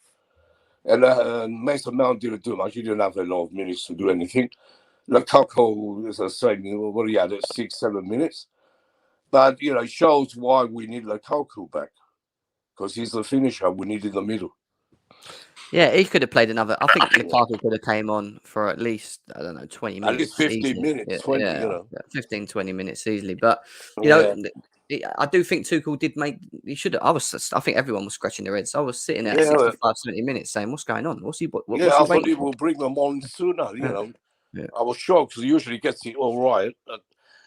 And Mason Mount didn't do much. He didn't have a lot of minutes to do anything. Lukaku is the same. What he had at 6-7 minutes. But, it shows why we need Lukaku back. Because he's the finisher we need in the middle.
Yeah, he could have played another. I think Lukaku could have came on for at least, 20 minutes.
At least 15
easily.
minutes, 20,
15, 20 minutes easily. But, I do think Tuchel did he should have. I think everyone was scratching their heads. I was sitting there 65, 70 minutes saying, what's going on? What's he
I thought he will bring them on sooner, Yeah. I was shocked because he usually gets it all right.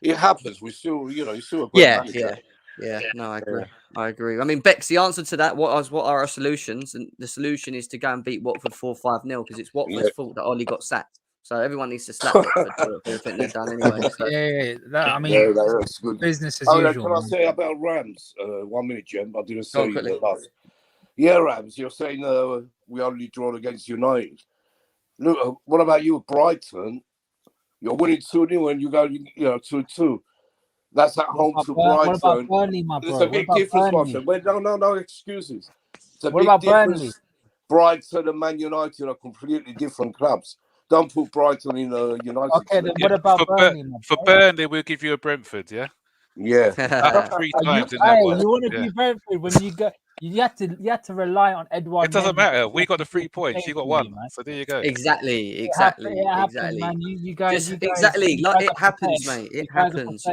It happens. We still, he's still a great manager.
Yeah, no, I agree. I agree. I mean, Bex, the answer to that, what are our solutions? And the solution is to go and beat Watford 4-5-0 because it's Watford's fault that Ollie got sacked. So everyone needs to slap Watford for everything they've done anyway. So.
That's good. Business as usual.
Can I say about Rams? 1 minute, Jem. I didn't say the last. Yeah, Rams, you're saying we only drawn against United. Look, what about you, Brighton? You're winning 2-0 and you go, 2-2. That's at home to Brighton.
What about Burnley, my bro?
There's a big difference, my friend. Wait, no excuses. It's a
what
big
about
difference.
Burnley?
Brighton and Man United are completely different clubs. Don't put Brighton in a United.
Okay, then what about Burnley?
For Burnley, we'll give you a Brentford, yeah?
Yeah.
3 times in that one.
You want to be Brentford when you go. You had to rely on Edouard.
It doesn't matter. We got the 3 points. You got 1. So there you go.
Exactly.
It happens, man. You guys.
Exactly. It happens, mate. It happens.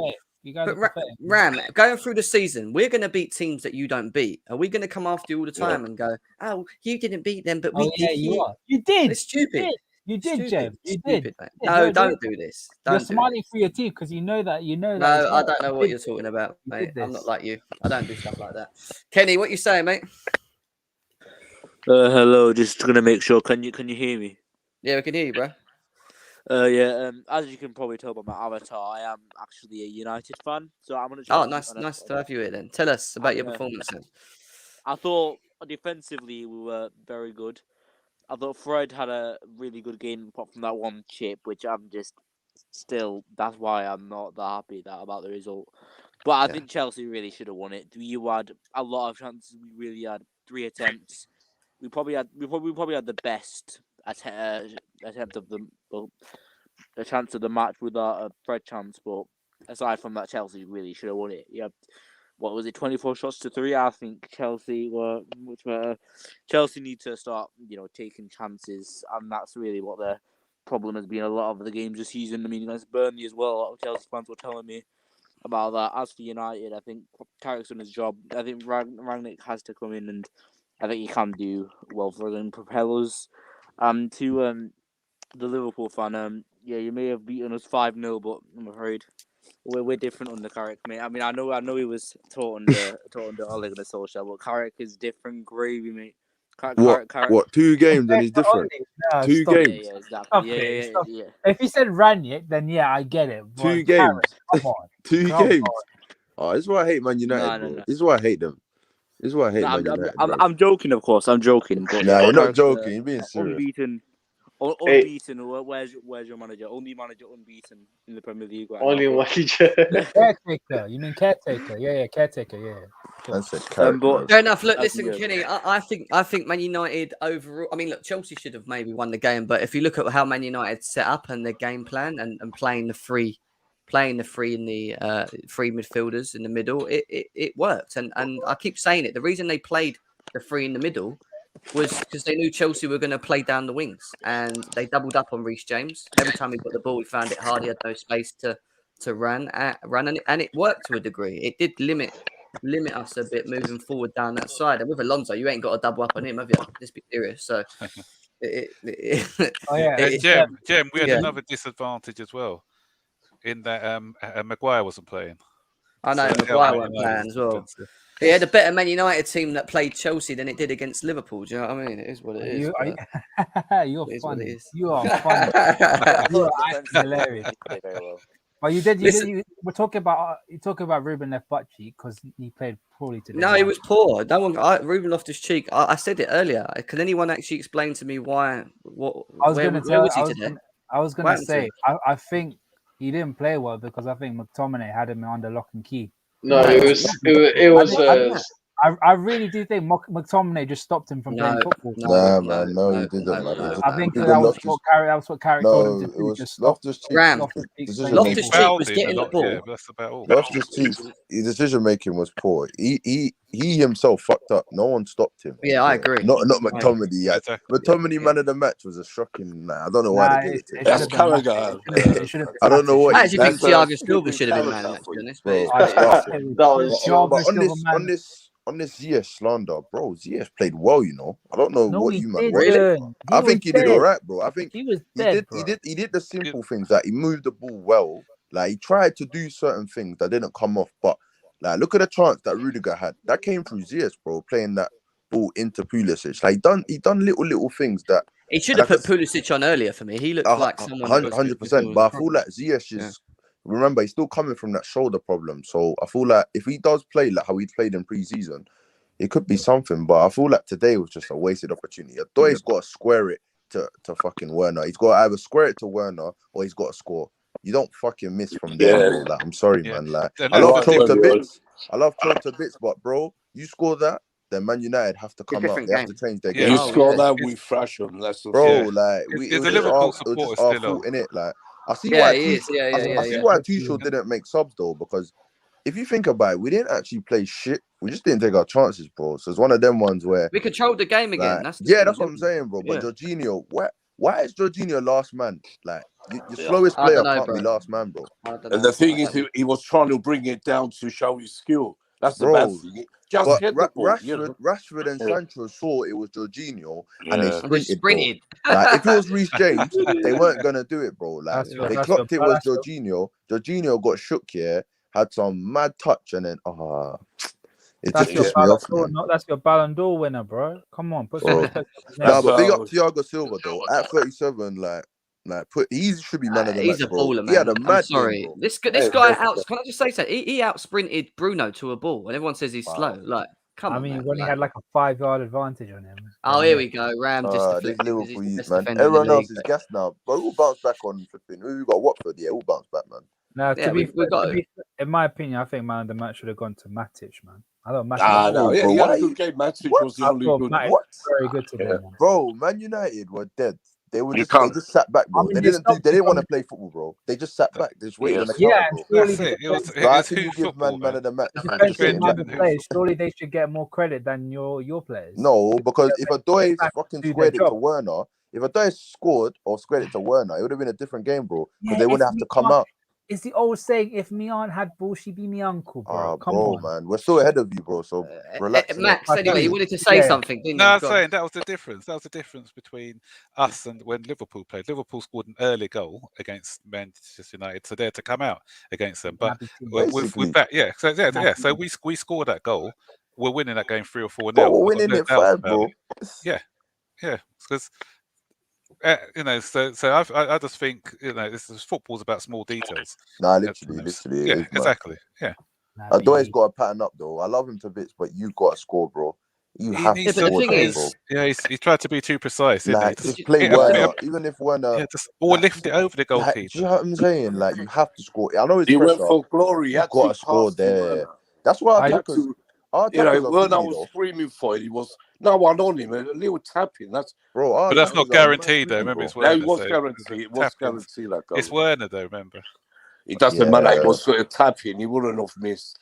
But Ram, going through the season, we're going to beat teams that you don't beat. Are we going to come after you all the time and go, "Oh, you didn't beat them, but we did"?
You did.
It's stupid.
You did, Jeb. You
did.
Mate.
No, don't do this.
You're smiling for your team because you know that. No,
I don't know what you're talking about, mate. I'm not like you. I don't do stuff like that. Kenny, what you saying, mate?
Hello. Just gonna make sure. Can you hear me?
Yeah, we can hear you, bro.
As you can probably tell by my avatar, I am actually a United fan. So I'm gonna.
Oh, nice to have you here. Then tell us about your performance.
I thought defensively we were very good. I thought Fred had a really good game apart from that one chip, which I'm just still. That's why I'm not that happy about the result. But I think Chelsea really should have won it. You had a lot of chances. We really had 3 attempts. We probably had the best attempt of the chance of the match with our Fred chance. But aside from that, Chelsea really should have won it. Yeah. What was it? 24 shots to 3. I think Chelsea were much better. Chelsea need to start, taking chances, and that's really what their problem has been. A lot of the games this season. I mean, against Burnley as well. A lot of Chelsea fans were telling me about that. As for United, I think Carrick's done his job. I think Rangnick has to come in, and I think he can do well for them. Propellers. To the Liverpool fan. You may have beaten us 5-0, but I'm afraid. We're different under Carrick, mate. I mean, I know he was taught under Ole Gunnar Solskjaer, but Carrick is different gravy, mate.
What? 2 games and he's different.
No,
2 games.
Yeah, exactly. Yeah.
If he said Ranić, then I get it.
2 games.
Come on.
2 games. Oh, this is why I hate Man United.
No.
This is why I hate them. This is why I hate Man United.
I'm joking, of course. I'm joking. But
you're not joking. You're being serious.
Unbeaten. Where's your manager? Only manager unbeaten in the Premier League right
Only
now.
manager.
Caretaker. You mean caretaker? Yeah, caretaker. Yeah.
I said character.
Fair enough. Look,
That's
listen,
good.
Kenny. I think Man United overall. I mean, look, Chelsea should have maybe won the game, but if you look at how Man United set up and their game plan and playing the three in the three midfielders in the middle, it worked. And I keep saying it. The reason they played the three in the middle was because they knew Chelsea were going to play down the wings, and they doubled up on Reece James. Every time he got the ball, he found it hard. He had no space to run, and it worked to a degree. It did limit us a bit moving forward down that side. And with Alonso, you ain't got to double up on him, have you? Let's be serious. So,
Jem, we had another disadvantage as well in that Maguire wasn't playing.
I know Maguire weren't playing as well. He had a better Man United team that played Chelsea than it did against Liverpool. Do you know what I mean? It is what it is.
You're funny. You are funny. You're hilarious. Well, you were talking about Ruben left butt cheek because he played poorly today.
No, he was poor. No one. Ruben Loftus-Cheek. I said it earlier. Can anyone actually explain to me why? Where was he today?
I was going to say. I think he didn't play well because I think McTominay had him under lock and key.
No, it was.
I really do think McTominay just stopped him from playing football.
No, he didn't, man.
I think that was what Carrick told him to do.
It was
just Loftus-Cheek.
Loftus-Cheek was getting the ball.
Yeah, that's about all.
Loftus-Cheek's decision making was poor. He himself fucked up. No one stopped him.
Yeah, I agree.
Not McTominay. Yeah, McTominay man of the match was a shocking. I don't know why they did it to him.
That's Carragher.
I don't know what.
I actually think Thiago Silva should have been man of the match.
That was
on this Ziyech slander, bro. Ziyech played well, you know. I don't know what you man.
Really?
I think he did all right, bro. I think
he was dead.
He did the simple things. Like he moved the ball well. Like he tried to do certain things that didn't come off. But like, look at the chance that Rudiger had. That came through Ziyech, bro. Playing that ball into Pulisic. Like he done little things that
he should have put Pulisic on earlier for me. He looked like someone
100%. But I feel like Ziyech is. Remember, he's still coming from that shoulder problem. So I feel like if he does play like how he played in pre-season, it could be something. But I feel like today was just a wasted opportunity. Odoi's got to square it to fucking Werner. He's got to either square it to Werner or he's got to score. You don't fucking miss from there, bro. Like, I'm sorry, man. Like, I love Cho to bits. But bro, you score that, then Man United have to come out. They have to change their game.
You score that with fashion. That's
like
it's a Liverpool supporter still
in it. Like, I see why Tuchel didn't make subs though, because if you think about it, we didn't actually play shit. We just didn't take our chances, bro. So it's one of them ones where
we controlled the game again.
Like, that's what I'm saying, bro. But Jorginho, why is Jorginho last man? Like your slowest player can't be last man, bro.
And the thing is, he was trying to bring it down to show his skill. That's the bad thing. Just hit the ball,
Rashford and Sancho saw it was Jorginho and they sprinted. Like, if it was Reece James, they weren't gonna do it, bro. Like they clocked it was Jorginho. Jorginho got shook here, had some mad touch, and then it just pissed me off.
That's your Ballon d'Or winner, bro. Come on, put
some respect. But big up Thiago Silva though. At 37, he should be man of the match.
He's a baller, man.
He had a mad
I'm sorry.
game,
this guy can I just say so? He out sprinted Bruno to a ball, and everyone says he's slow. Like, come on.
I mean,
man.
when he had like a 5-yard advantage on him.
Oh, here we go. Ram just
Liverpool youth, man. Everyone else is gassed now, but we'll bounce back on flipping. We've got Watford, we'll bounce back, man.
No, in my opinion, I think man of the match should have gone to Matic, man. I thought Matic.
He had a good game. Matic was the only good.
Very good today,
bro. Man United were dead. They just sat back, bro. They didn't want to play football, bro. They just sat back. They just waited on the counter, bro. How can you give man of the match?
Surely they should get more credit than your players.
No, because if Odoi fucking squared it to Werner, if Odoi scored or squared it to Werner, it would have been a different game, bro. Because they wouldn't have to come out.
It's the old saying, if me aunt had ball, she'd be me uncle, bro. Come on,
man. We're still ahead of you, bro. So relax.
Max, anyway, you wanted to say something, didn't you?
No, I'm saying that was the difference. That was the difference between us and when Liverpool played. Liverpool scored an early goal against Manchester United, so they're to come out against them. But with that, so we scored that goal. We're winning that game 3 or 4-0.
We're winning it 5, bro.
Yeah, because. So I just think football's about small details.
Nah, literally,
exactly. Yeah.
Odoi's got to pattern up though. I love him to bits, but you got to score, bro.
You
He
have to
needs
but the
score
thing
today,
is-
bro.
Yeah, he tried to be too precise, didn't
Like,
he?
just play
hit a bit
Werner,
of-
even if Werner.
yeah, or lift it over the
Like,
goalkeeper.
do you know what I'm saying? Like, you have to score. I know it's
He went
pressure.
for glory. He
You
had
got to
to
score
pass to
there.
Werner.
That's why our
He had
attackers,
to,
our
you know,
attackers are
Werner
greedy,
was
though.
screaming for it. He was no one on him. A little tapping. That's
Bro, our
But that's not
attackers are
guaranteed, though.
greedy,
Remember,
bro.
it's
no,
Werner.
it was
so
guaranteed. It was
tap-ins.
guaranteed. Like
It's Werner, though. Remember.
it doesn't matter. It
Yeah.
was a tapping. He wouldn't have missed.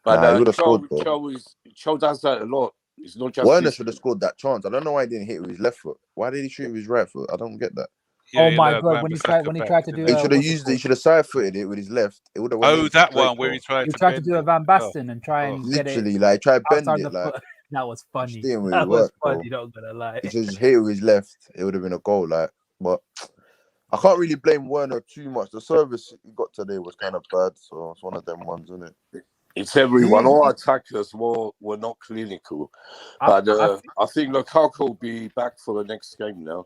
But
Nah, he would have scored, though.
Cho does that a lot. It's not just
Werner
his-
should have scored that chance. I don't know why he didn't hit with his left foot. Why did he shoot with his right foot? I don't get that.
Yeah,
Oh
he
my
allowed
God! When he
Wan-Bissaka
tried to do,
back,
He should have
what's it
used it. He
called?
should have side footed it with his left. It would have went
Oh,
in
that
straight,
one where
bro.
he tried
He
to
tried to
bend
do a
it.
Van Basten and try and get it
Literally, like, try to bend
outside
it.
the
Like,
foot. That was funny.
didn't really
That was
work, bro.
funny. Not gonna lie.
He should just hit it with his left. It would have been a goal. Like, but I can't really blame Werner too much. The service he got today was kind of bad, so it's one of them ones, isn't it?
It's everyone. All attackers were not clinical. But I think Lukaku will be back for the next game now.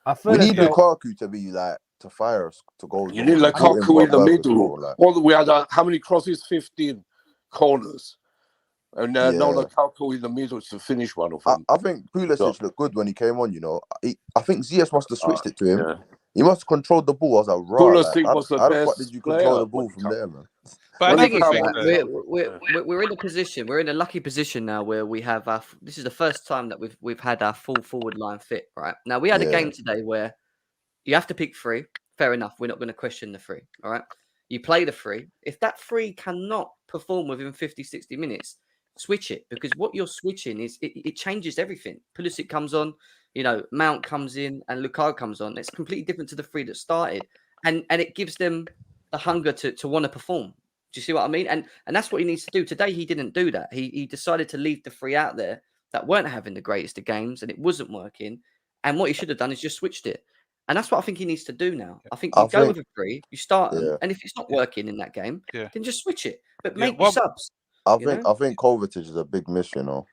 I feel
We
as
need
though
Lukaku to be like to fire us to goals.
You
bro.
need
We brought him
Lukaku
for a
in the
purpose,
middle.
bro, like.
Well, we had how many crosses? 15 corners. And no Lukaku in the middle to finish one of them.
I think Pulisic looked good when he came on, you know. I think Ziyech must have switched it to him.
Yeah.
He must have controlled the ball. I was like,
Pulisic
right,
was the
how the fuck
best
did you control
player
the ball
when he
from
come-
there, man?
But
The thing is,
another
right,
thing,
we're in a position. We're in a lucky position now where we have our. This is the first time that we've had our full forward line fit. Right now, we had a game today where you have to pick three. Fair enough. We're not going to question the three. All right. You play the three. If that three cannot perform within 50, 60 minutes, switch it, because what you're switching is it changes everything. Pulisic comes on, you know, Mount comes in, and Lukaku comes on. It's completely different to the three that started, and it gives them the hunger to want to perform. Do you see what I mean? And that's what he needs to do. Today he didn't do that. He decided to leave the three out there that weren't having the greatest of games, and it wasn't working. And what he should have done is just switched it. And that's what I think he needs to do now. I think you go with a three, you start them, and if it's not working in that game, then just switch it. But make your subs.
I think Kovacic is a big miss, you know,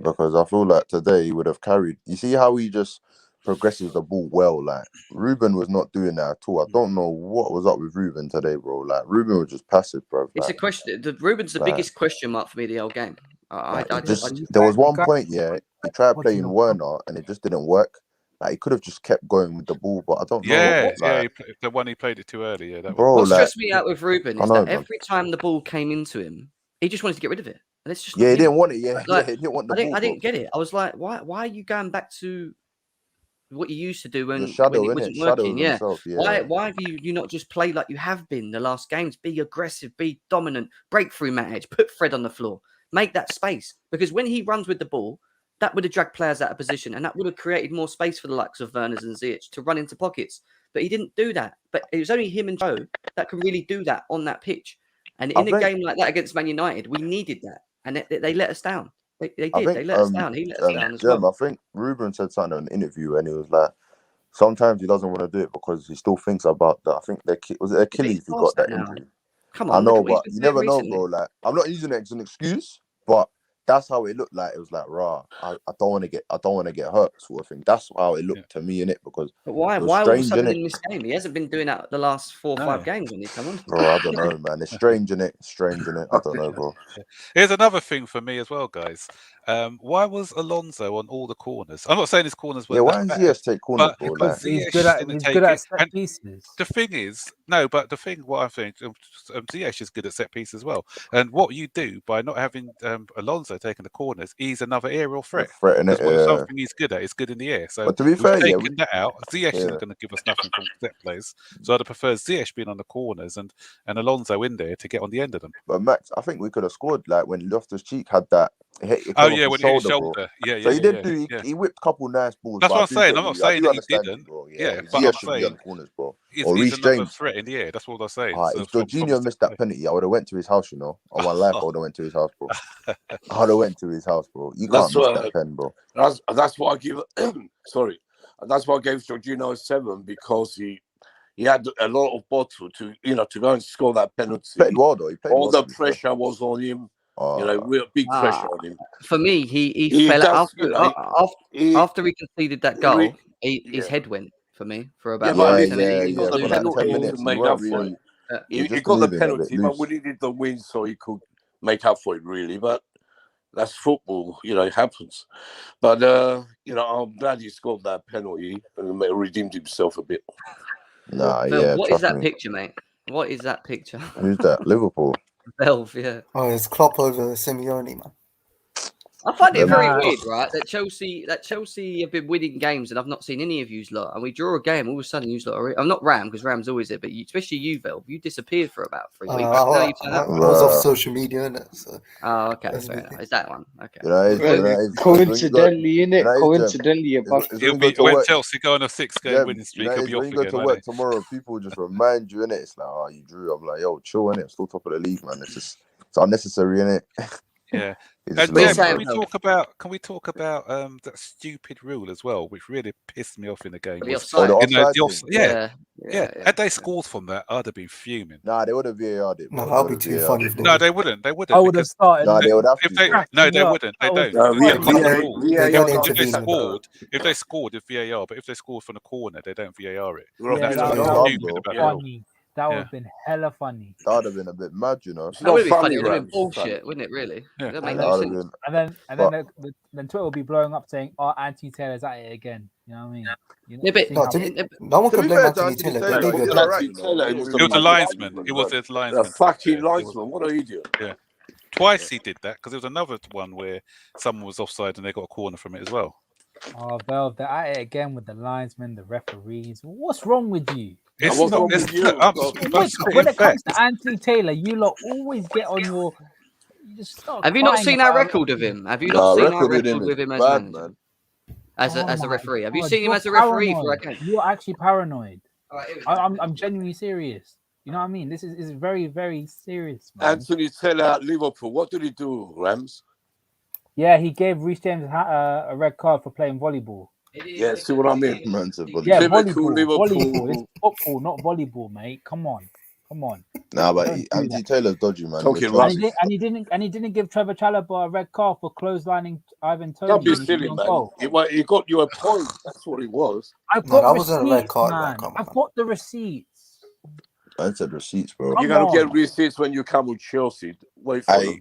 because I feel like today he would have carried. You see how he just progresses the ball well. Like Ruben was not doing that at all. I don't know what was up with Ruben today, bro. Like Ruben was just passive, bro.
It's a question. Ruben's the biggest question mark for me the whole game.
There was one point, he tried playing Werner and it just didn't work. Like he could have just kept going with the ball, but I don't know.
The one he played it too early. Yeah, that
bro.
What stressed me out with Ruben is that every
man.
time the ball came into him, he just wanted to get rid of it. And it's just
he didn't want it. Yeah, he didn't want the ball.
I didn't get it. I was like, why are you going back to what you used to do when it wasn't working? Yeah. Why have you not just played like you have been the last games? Be aggressive, be dominant, breakthrough manage, put Fred on the floor, make that space. Because when he runs with the ball, that would have dragged players out of position, and that would have created more space for the likes of Werner and Ziyech to run into pockets. But he didn't do that. But it was only him and Joe that can really do that on that pitch. And in a game like that against Man United, we needed that, and they let us down. They did. They let us down. He let us down as well.
I think Ruben said something in an interview, and he was like, sometimes he doesn't want to do it because he still thinks about that. I think was it Achilles who got that injury?
Come on,
I know, but you never know, bro. Like I'm not using it as an excuse, but that's how it looked like. It was like, I don't want to get hurt, sort of thing. That's how it looked to me, innit? Because
why all of a sudden in this game? He hasn't been doing that the last 4 or 5 games when he's come on.
Bro, I don't know, man. It's strange, innit? I don't know, bro.
Here's another thing for me as well, guys. Why was Alonso on all the corners? I'm not saying his corners were.
Yeah, why does Ziyech take corners, bro?
Because he's good at set pieces.
The thing is, what I think, Ziyech is good at set pieces as well. And what you do by not having Alonso taking the corners, he's another aerial threat. Something he's good at is good in the air. So
but to be fair,
taking that out, Ziyech isn't going to give us nothing from set plays. So I'd prefer Ziyech being on the corners and Alonso in there to get on the end of them.
But Max, I think we could have scored like when Loftus-Cheek had that.
When he hit his shoulder.
So he did he whipped a couple nice balls.
That's what I'm saying. I'm not saying that he didn't.
Bro.
But
Ziyech
I'm
should be on the corners, bro.
He's another threat in the air. That's what I'm saying.
If Jorginho missed that penalty, I would have went to his house, you know. On my life, I would have went to his house, bro. I would have went to his house, bro. You can't miss that pen, bro.
That's what I give. Sorry, that's why I gave Jorginho a 7 because he had a lot of bottle to go and score that penalty.
He played well, though.
All the pressure was on him. Real big pressure on him.
For me, he fell out after he conceded that goal. His head went for me for about 5 minutes.
He got the penalty to make up for it. He got the penalty, but we needed the win so he could make up for it, really. But
that's football. You know, it happens. But I'm glad he scored that penalty and redeemed himself a bit.
Nah,
Vel,
yeah,
what is
trust
that
me.
picture, mate? What is that picture?
Who's that? Liverpool.
Velv, yeah.
Oh, it's Klopp over Simeone, man.
I find it very
Nah.
weird, right? That Chelsea have been winning games, and I've not seen any of you lot. And we draw a game, all of a sudden you lot are. I'm not Ram because Ram's always it, but especially you, Velv. You disappeared for about 3 weeks.
I was off social media, innit? So
oh, okay, fair enough. Is that one? Okay.
Coincidentally, innit? Coincidentally,
when Chelsea go on a 6-game winning streak, he'll be off
when you go
again.
to work tomorrow, people just remind you, innit? It's like, oh, you drew. I'm like, yo, chill, innit? Still top of the league, man. It's unnecessary, innit?
Yeah.
It's
And
low,
Jem,
man.
can we talk about that stupid rule as well, which really pissed me off in the game?
The offside.
Yeah. Had they scored from that, I'd have been fuming.
Nah, they would have VAR'd it.
No, that would be too funny.
No, they wouldn't. They wouldn't.
I would have started.
No, they would have
No, they wouldn't. They don't. If they scored with VAR, but if they scored from the corner, they don't VAR it.
Yeah, that would have been hella funny.
That would have been a bit mad, you know.
That would have been funny. It would have been bullshit, wouldn't it? Really?
Yeah.
That make no sense.
And then Twitter will be blowing up saying, "Oh, Anthony Taylor's at it again." You know what I mean?
No one can blame Anthony Taylor.
It was the linesman. It was the linesman.
The fucking linesman. What an idiot.
Yeah. Twice he did that because there was another one where someone was offside and they got a corner from it as well.
Oh, Vel, they're at it again with the linesmen, the referees. What's wrong with you?
When
it comes to Anthony Taylor, you lot always get on your.
Have you not seen our record of him? Have you not seen our record with him as manager? As a referee? Have you seen him as a referee for a game?
You're actually paranoid. I'm genuinely serious. You know what I mean? This is very, very serious, man.
Anthony Taylor at Liverpool. What did he do, Rams?
Yeah, he gave Reece James a red card for playing volleyball.
Yeah, see what I mean?
Yeah, volleyball. It's football, not volleyball, mate. Come on.
Nah, but Anthony Taylor's dodgy, man.
And he didn't give Trevor Chalobah a red card for clotheslining Ivan Toney.
Don't be silly, man. He got you a point. That's what it was.
I've got wasn't a red card, man. I've got the receipts.
I said receipts, bro.
You're gonna get receipts when you come with Chelsea. Wait for them.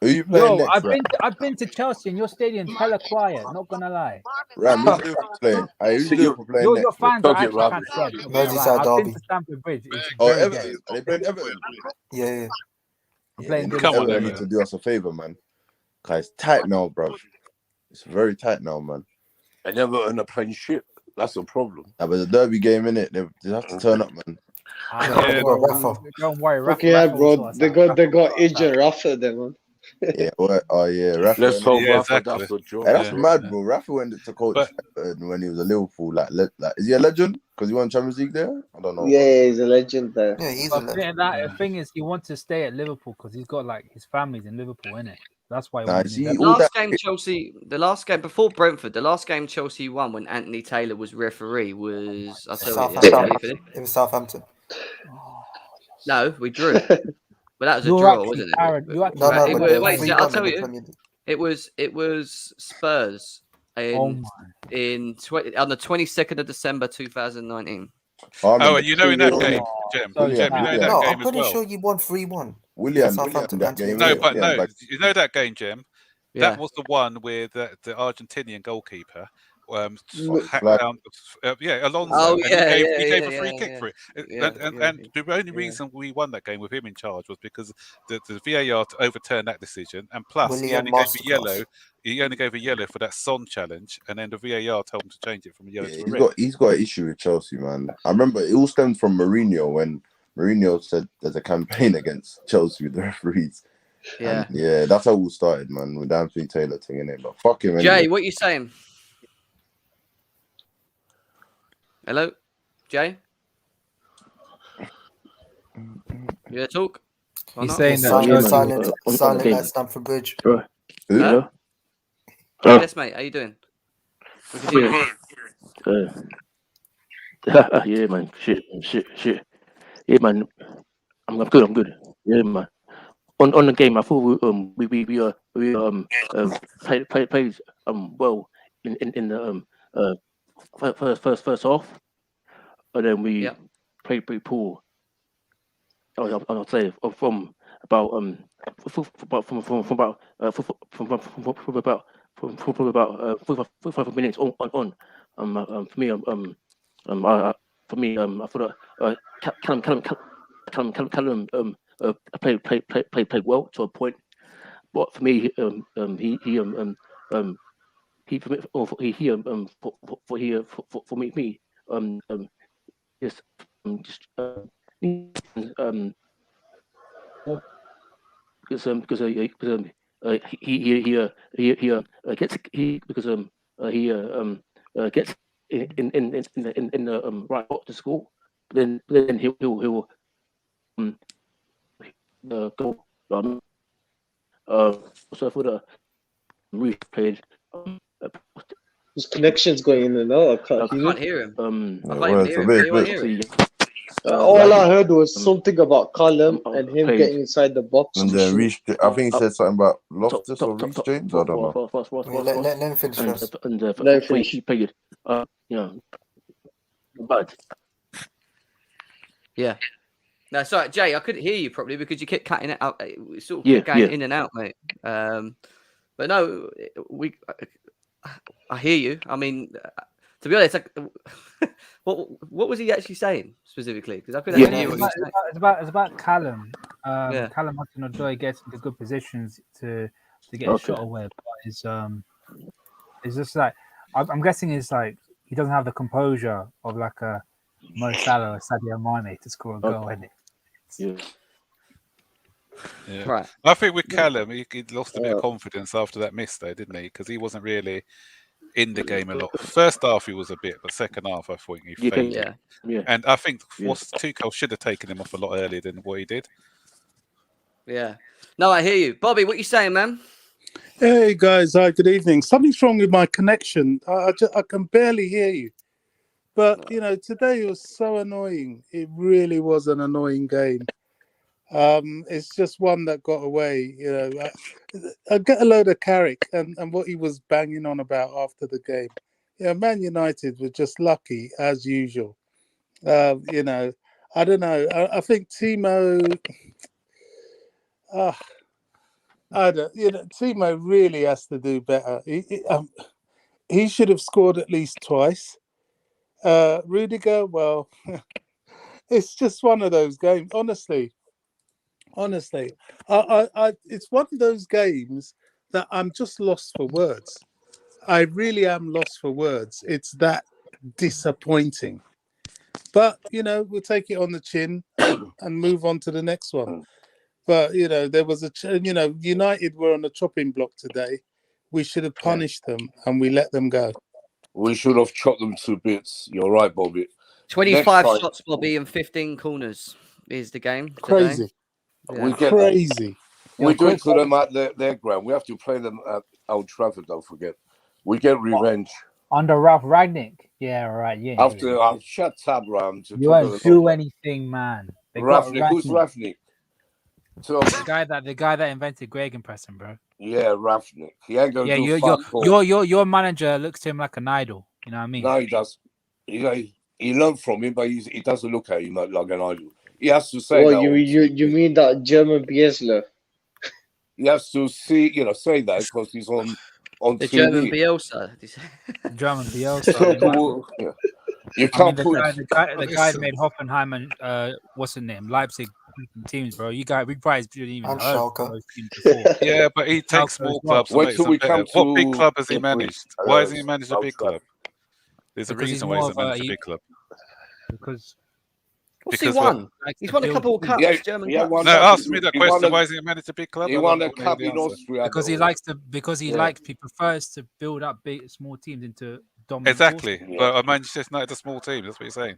Who you playing next,
I've been to Chelsea and your stadium's hella quiet, not gonna lie.
Ram, who's Liverpool playing? Who's Liverpool playing next?
Your fans are actually
Merseyside
I've been
derby.
to Stamford Bridge.
Everton. Are they playing Everton?
Yeah.
Everton need to do us a favour, man. Cause it's tight now, bro. It's very tight now, man.
And Everton are playing shit. That's a problem.
But the derby game, innit? They have to turn up, man.
Don't worry,
okay, bro. They got injured Rafa there, man.
Yeah, Rafa.
Let's hope Rafa does the job.
That's mad, bro. Rafa went to coach when he was a Liverpool. Like, is he a legend? Because he won Champions League there? I don't know.
Yeah, he's a legend there.
Yeah, he's a legend.
The thing is, he wants to stay at Liverpool because he's got like his family's in Liverpool, innit? That's why.
The last game before Brentford, the last game Chelsea won when Anthony Taylor was referee was
it was Southampton.
No, we drew. But that was a draw, wasn't it? I'll tell you. It was Spurs on the 22nd of December 2019.
And you know in that game, Jem,
I'm pretty sure you won 3-1.
William, that game.
No, you know that game, Jem? That was the one where the Argentinian goalkeeper hacked down. Alonso.
Oh,
he gave a free kick for it. And the only reason we won that game with him in charge was because the VAR overturned that decision, and plus he only gave a yellow for that Son challenge, and then the VAR told him to change it from a yellow to a red.
He's got an issue with Chelsea, man. I remember it all stemmed from Mourinho when Mourinho said there's a campaign against Chelsea with the referees.
Yeah,
and that's how it all started, man, with Anthony Taylor thing in it. But fuck him.
Jay,
anyway.
what are you saying? Hello, Jay? You gonna talk?
He's saying that
silent at Stamford Bridge.
Yes, mate. How you doing?
Yeah, man. Shit. Yeah, man. I'm good. Yeah, man. On the game, I thought we played well in the first half, and then we played pretty poor. I'll say from about about 45 minutes on. For me, I thought Callum played well to a point, but for me, for me, just because gets in the right to school, then he'll go on. So for the replayed.
His connection's going in and out. I
can't hear him. I
Yeah,
can't even hear him. Can anyone hear him?
all I heard was something about Callum and him getting inside the box.
And
to
then
shoot.
Reece, I think he said something about Loftus or Reece James. I don't know.
Let him finish first.
Let him finish.
He played, but
Yeah. No, sorry, Jay, I couldn't hear you properly because you kept cutting it out. It sort of kept going in and out, mate. But no, I hear you. I mean, to be honest, like, what was he actually saying specifically? Because I couldn't hear what he was saying.
It's about Callum. Callum Hudson-Odoi gets into good positions to get a shot away. But it's just like I'm guessing it's like he doesn't have the composure of like a Mo Salah or Sadio Mane to score a goal, isn't it?
Yeah.
Right.
I think with Callum, he lost a bit of confidence after that miss, though, didn't he? Because he wasn't really in the game a lot. First half, he was a bit, but second half, I think he faded.
Yeah.
And I think Tuchel should have taken him off a lot earlier than what he did.
Yeah. No, I hear you. Bobby, what you saying, man?
Hey, guys. Hi, good evening. Something's wrong with my connection. I can barely hear you. But, today was so annoying. It really was an annoying game. It's just one that got away. I get a load of Carrick and what he was banging on about after the game. Man United were just lucky as usual. I don't know. I think Timo. Timo really has to do better. He should have scored at least twice. Rudiger, well, it's just one of those games. Honestly, it's one of those games that I'm just lost for words. I really am lost for words. It's that disappointing. But, we'll take it on the chin and move on to the next one. But, there was United were on the chopping block today. We should have punished them and we let them go.
We should have chopped them to bits. You're right, Bobby.
25 shots, Bobby, and 15 corners is the game today.
Crazy.
Yeah.
We get
crazy.
We do it to them at their ground. We have to play them at Old Trafford, don't forget. We get revenge.
Under Ralph Rangnick. Yeah, right. Yeah.
After I'll shut up, Ram.
You won't do anything, man.
Rafnick, who's Rafnick? So,
the guy that invented Gegenpressing, bro.
Yeah, Rafnick. He ain't gonna do fuck all.
Your manager looks to him like an idol. You know what I mean?
No, he does. He learned from him, but he doesn't look at him like an idol. He has to say that.
You mean that German Bielsa?
He has to say that because he's on
the
TV.
German Bielsa.
German Bielsa.
You can't
put the guy that made Hoffenheim and what's his name, Leipzig teams, bro. We probably didn't even heard those teams before.
Yeah, but he takes small clubs. What big club has he managed? Why hasn't he managed a big club? There's a reason why he's managed a big club.
Because he won? He's won a couple of cups. German cups.
No, ask me that question. Why hasn't he managed a big club?
He won a cup in Austria.
Because he prefers to build up small teams into dominant.
Exactly. But Manchester United is a small team. That's what you're saying.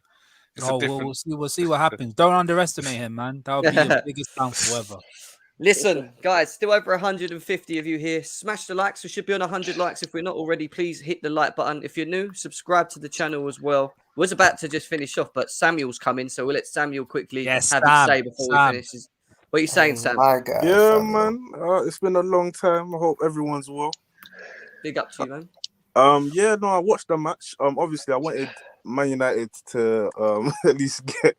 We'll see what happens. Don't underestimate him, man. That'll be the biggest downfall ever.
Listen, guys, still over 150 of you here. Smash the likes. We should be on 100 likes. If we're not already, please hit the like button. If you're new, subscribe to the channel as well. I was about to just finish off, but Samuel's coming, so we'll let Samuel quickly have his say before we finish. What are you saying, Sam?
Yeah, man. It's been a long time. I hope everyone's well.
Big up to you, man.
I watched the match. Obviously, I wanted Man United to at least get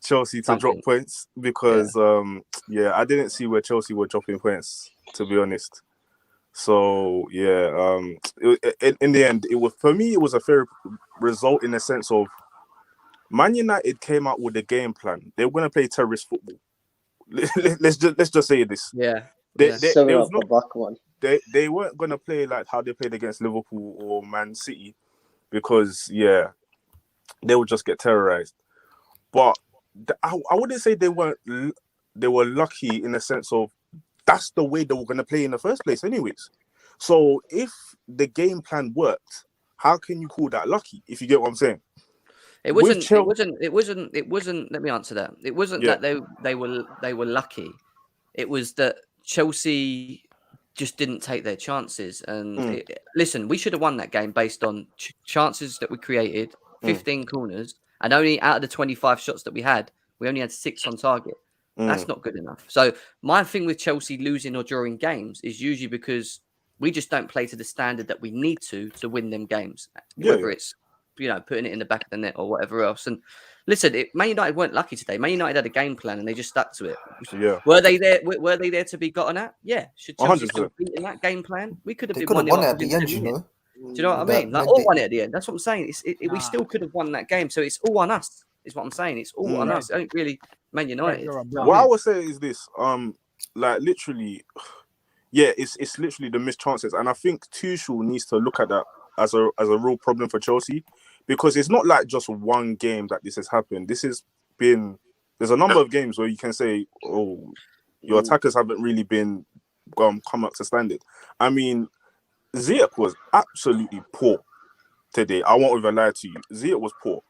Chelsea to
something.
drop points because I didn't see where Chelsea were dropping points, to be honest. So in the end, it was, for me, it was a fair result in the sense of Man United came out with a game plan. They were going to play terrorist football. Let's just say this.
Yeah.
They was not, back one.
They weren't going to play like how they played against Liverpool or Man City because they would just get terrorized. But I wouldn't say they were lucky in the sense of that's the way they were going to play in the first place anyways. So if the game plan worked, how can you call that lucky, if you get what I'm saying? It wasn't.
Let me answer that. It wasn't that they were lucky. It was that Chelsea just didn't take their chances. And listen, we should have won that game based on chances that we created, 15 corners, and only out of the 25 shots that we had 6 on target. That's not good enough. So my thing with Chelsea losing or drawing games is usually because we just don't play to the standard that we need to win them games. Whether it's putting it in the back of the net or whatever else. And listen, Man United weren't lucky today. Man United had a game plan and they just stuck to it.
Yeah.
Were they there? Were they there to be gotten at? Yeah. Should Chelsea
100%.
beat in that game plan? We could have been
won it at the end, you know.
Do you know what I mean? Like, all won it at the end. That's what I'm saying. We still could have won that game. So it's all on us. Is what I'm saying. It's all on us. It ain't really Man United.
What I would say is this: like literally, it's literally the missed chances, and I think Tuchel needs to look at that as a real problem for Chelsea, because it's not like just one game that this has happened. There's a number of games where you can say, oh, your attackers haven't really been come up to standard. I mean, Ziyech was absolutely poor today. I won't even lie to you. Ziyech was poor.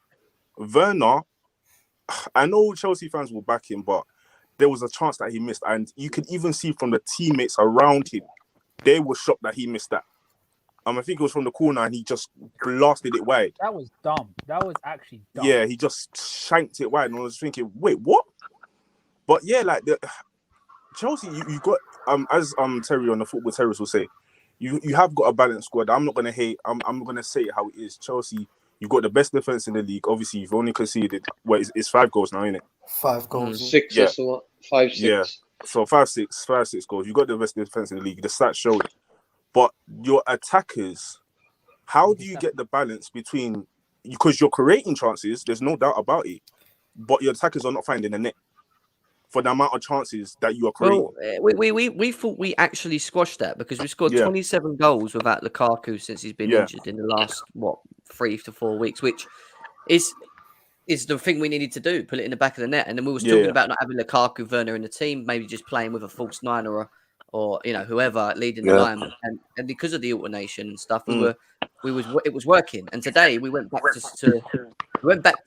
Werner, I know Chelsea fans will back him, but there was a chance that he missed, and you could even see from the teammates around him, they were shocked that he missed that. I think it was from the corner and he just blasted it wide.
That was dumb. That was actually dumb.
Yeah, he just shanked it wide, and I was thinking, wait, what? But yeah, like Chelsea, you got as Terry on the Football Terrace will say, you have got a balanced squad. I'm not gonna hate. I'm gonna say it how it is. Chelsea, you've got the best defense in the league. Obviously, you've only conceded it's 5 goals now, isn't it?
5 goals.
6 or so. 5, 6.
Yeah. So 5, 6 goals. You've got the best defense in the league. The stats show it. But your attackers, how do you get the balance between, because you're creating chances, there's no doubt about it, but your attackers are not finding the net for the amount of chances that you are creating.
Well, we thought we actually squashed that because we scored 27 goals without Lukaku since he's been injured in the last 3 to 4 weeks, which is the thing we needed to do, put it in the back of the net. And then we were talking about not having Lukaku, Werner in the team, maybe just playing with a false 9 or whoever leading the line, and because of the alternation and stuff, it was working. And today we went back to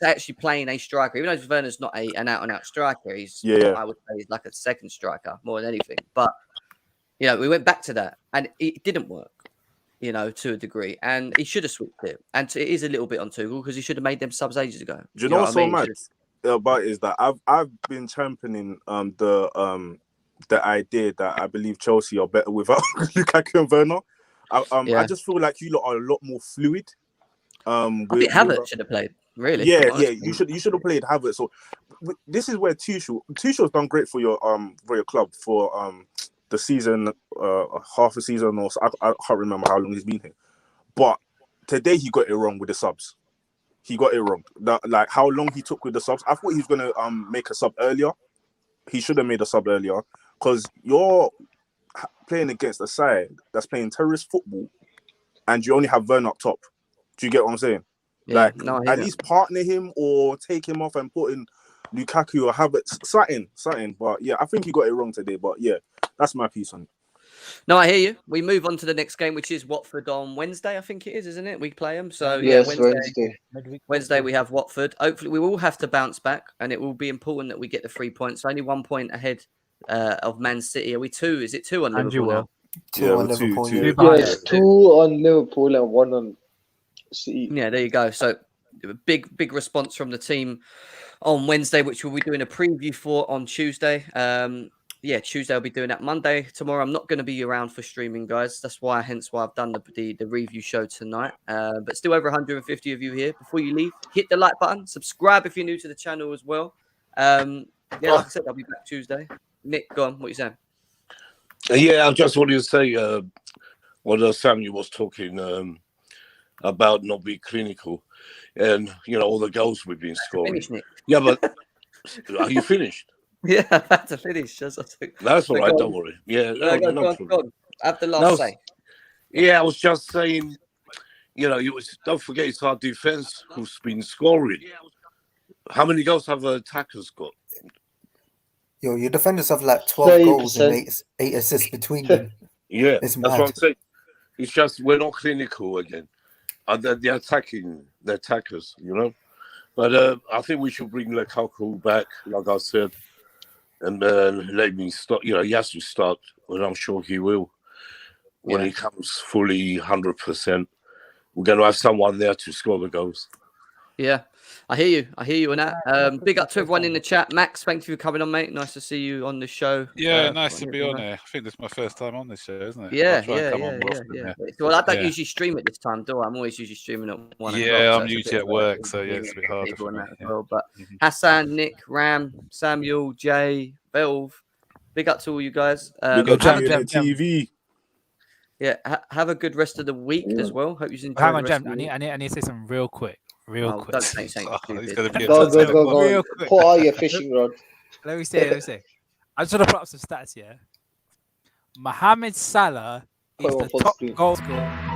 actually playing a striker, even though Werner's not an out and out striker. He's I would say he's like a second striker more than anything. But we went back to that, and it didn't work, to a degree. And he should have switched it. And it is a little bit on Tuchel because he should have made them subs ages ago.
Do you know what's so mad about it is that I've been championing the idea that I believe Chelsea are better without Lukaku and Werner. I just feel like you lot are a lot more fluid.
I think Havertz should have played. Really?
Yeah. You should have played Havertz. So this is where Tuchel's done great for your club for the season, half a season, or so. I can't remember how long he's been here. But today he got it wrong with the subs. He got it wrong. Like how long he took with the subs. I thought he was gonna make a sub earlier. He should have made a sub earlier. Because you're playing against a side that's playing terrorist football and you only have Werner up top. Do you get what I'm saying?
Yeah,
at least partner him or take him off and put in Lukaku or Havertz. Something. But yeah, I think he got it wrong today. But yeah, that's my piece on it.
No, I hear you. We move on to the next game, which is Watford on Wednesday, I think it is, isn't it? We play them. So
yes,
Wednesday we have Watford. Hopefully we will have to bounce back, and it will be important that we get the 3 points. Only 1 point ahead of Man City. Are we 2? Is it 2 on Liverpool now?
2 on Liverpool.
Yes, 2 on Liverpool and 1 on City.
Yeah, there you go. So big response from the team on Wednesday, which we'll be doing a preview for on Tuesday. Tuesday I'll be doing that. Monday, tomorrow I'm not going to be around for streaming, guys. That's hence why I've done the review show tonight. But still over 150 of you here. Before you leave, hit the like button, subscribe if you're new to the channel as well. Yeah, like I said, I'll be back Tuesday. Nick, go on. What you saying?
Yeah, I just wanted to say what Samuel was talking about not being clinical, and all the goals we've been scoring.
Finish, Nick.
Yeah, but are you finished?
Yeah, I had to finish. That's
all right. Don't worry. Yeah, no
go on. Have the last
No,
say.
Yeah, I was just saying, don't forget it's our defense who's been scoring. How many goals have the attackers got?
Yo, your defenders have like 12 goals and 8 assists between them.
Yeah,
It's
that's what I'm saying. It's just we're not clinical again. They're attacking the attackers, But I think we should bring Lukaku back, like I said, and let me start. He has to start, and I'm sure he will. When he comes fully 100%, we're going to have someone there to score the goals.
Yeah, I hear you on that. Big up to everyone in the chat. Max, thank you for coming on, mate. Nice to see you on the show.
Yeah, nice to be on here. I think this is my first time on this show, isn't it?
Yeah. Well, I don't usually stream at this time, do I? I'm always usually streaming at 1 o'clock.
Yeah, I'm usually at work, so it's a bit harder for me.
As well. But Hassan, Nick, Ram, Samuel, Jay, Velv, big up to all you guys.
Big up to the TV.
Yeah, have a good rest of the week as well. Hope you enjoy.
Hang on, Jem. I need to say something real quick. Quick.
Don't say something.
Go. Pull out your fishing rod.
Let me say. I just want to put up some stats here. Mohamed Salah is the top goal scorer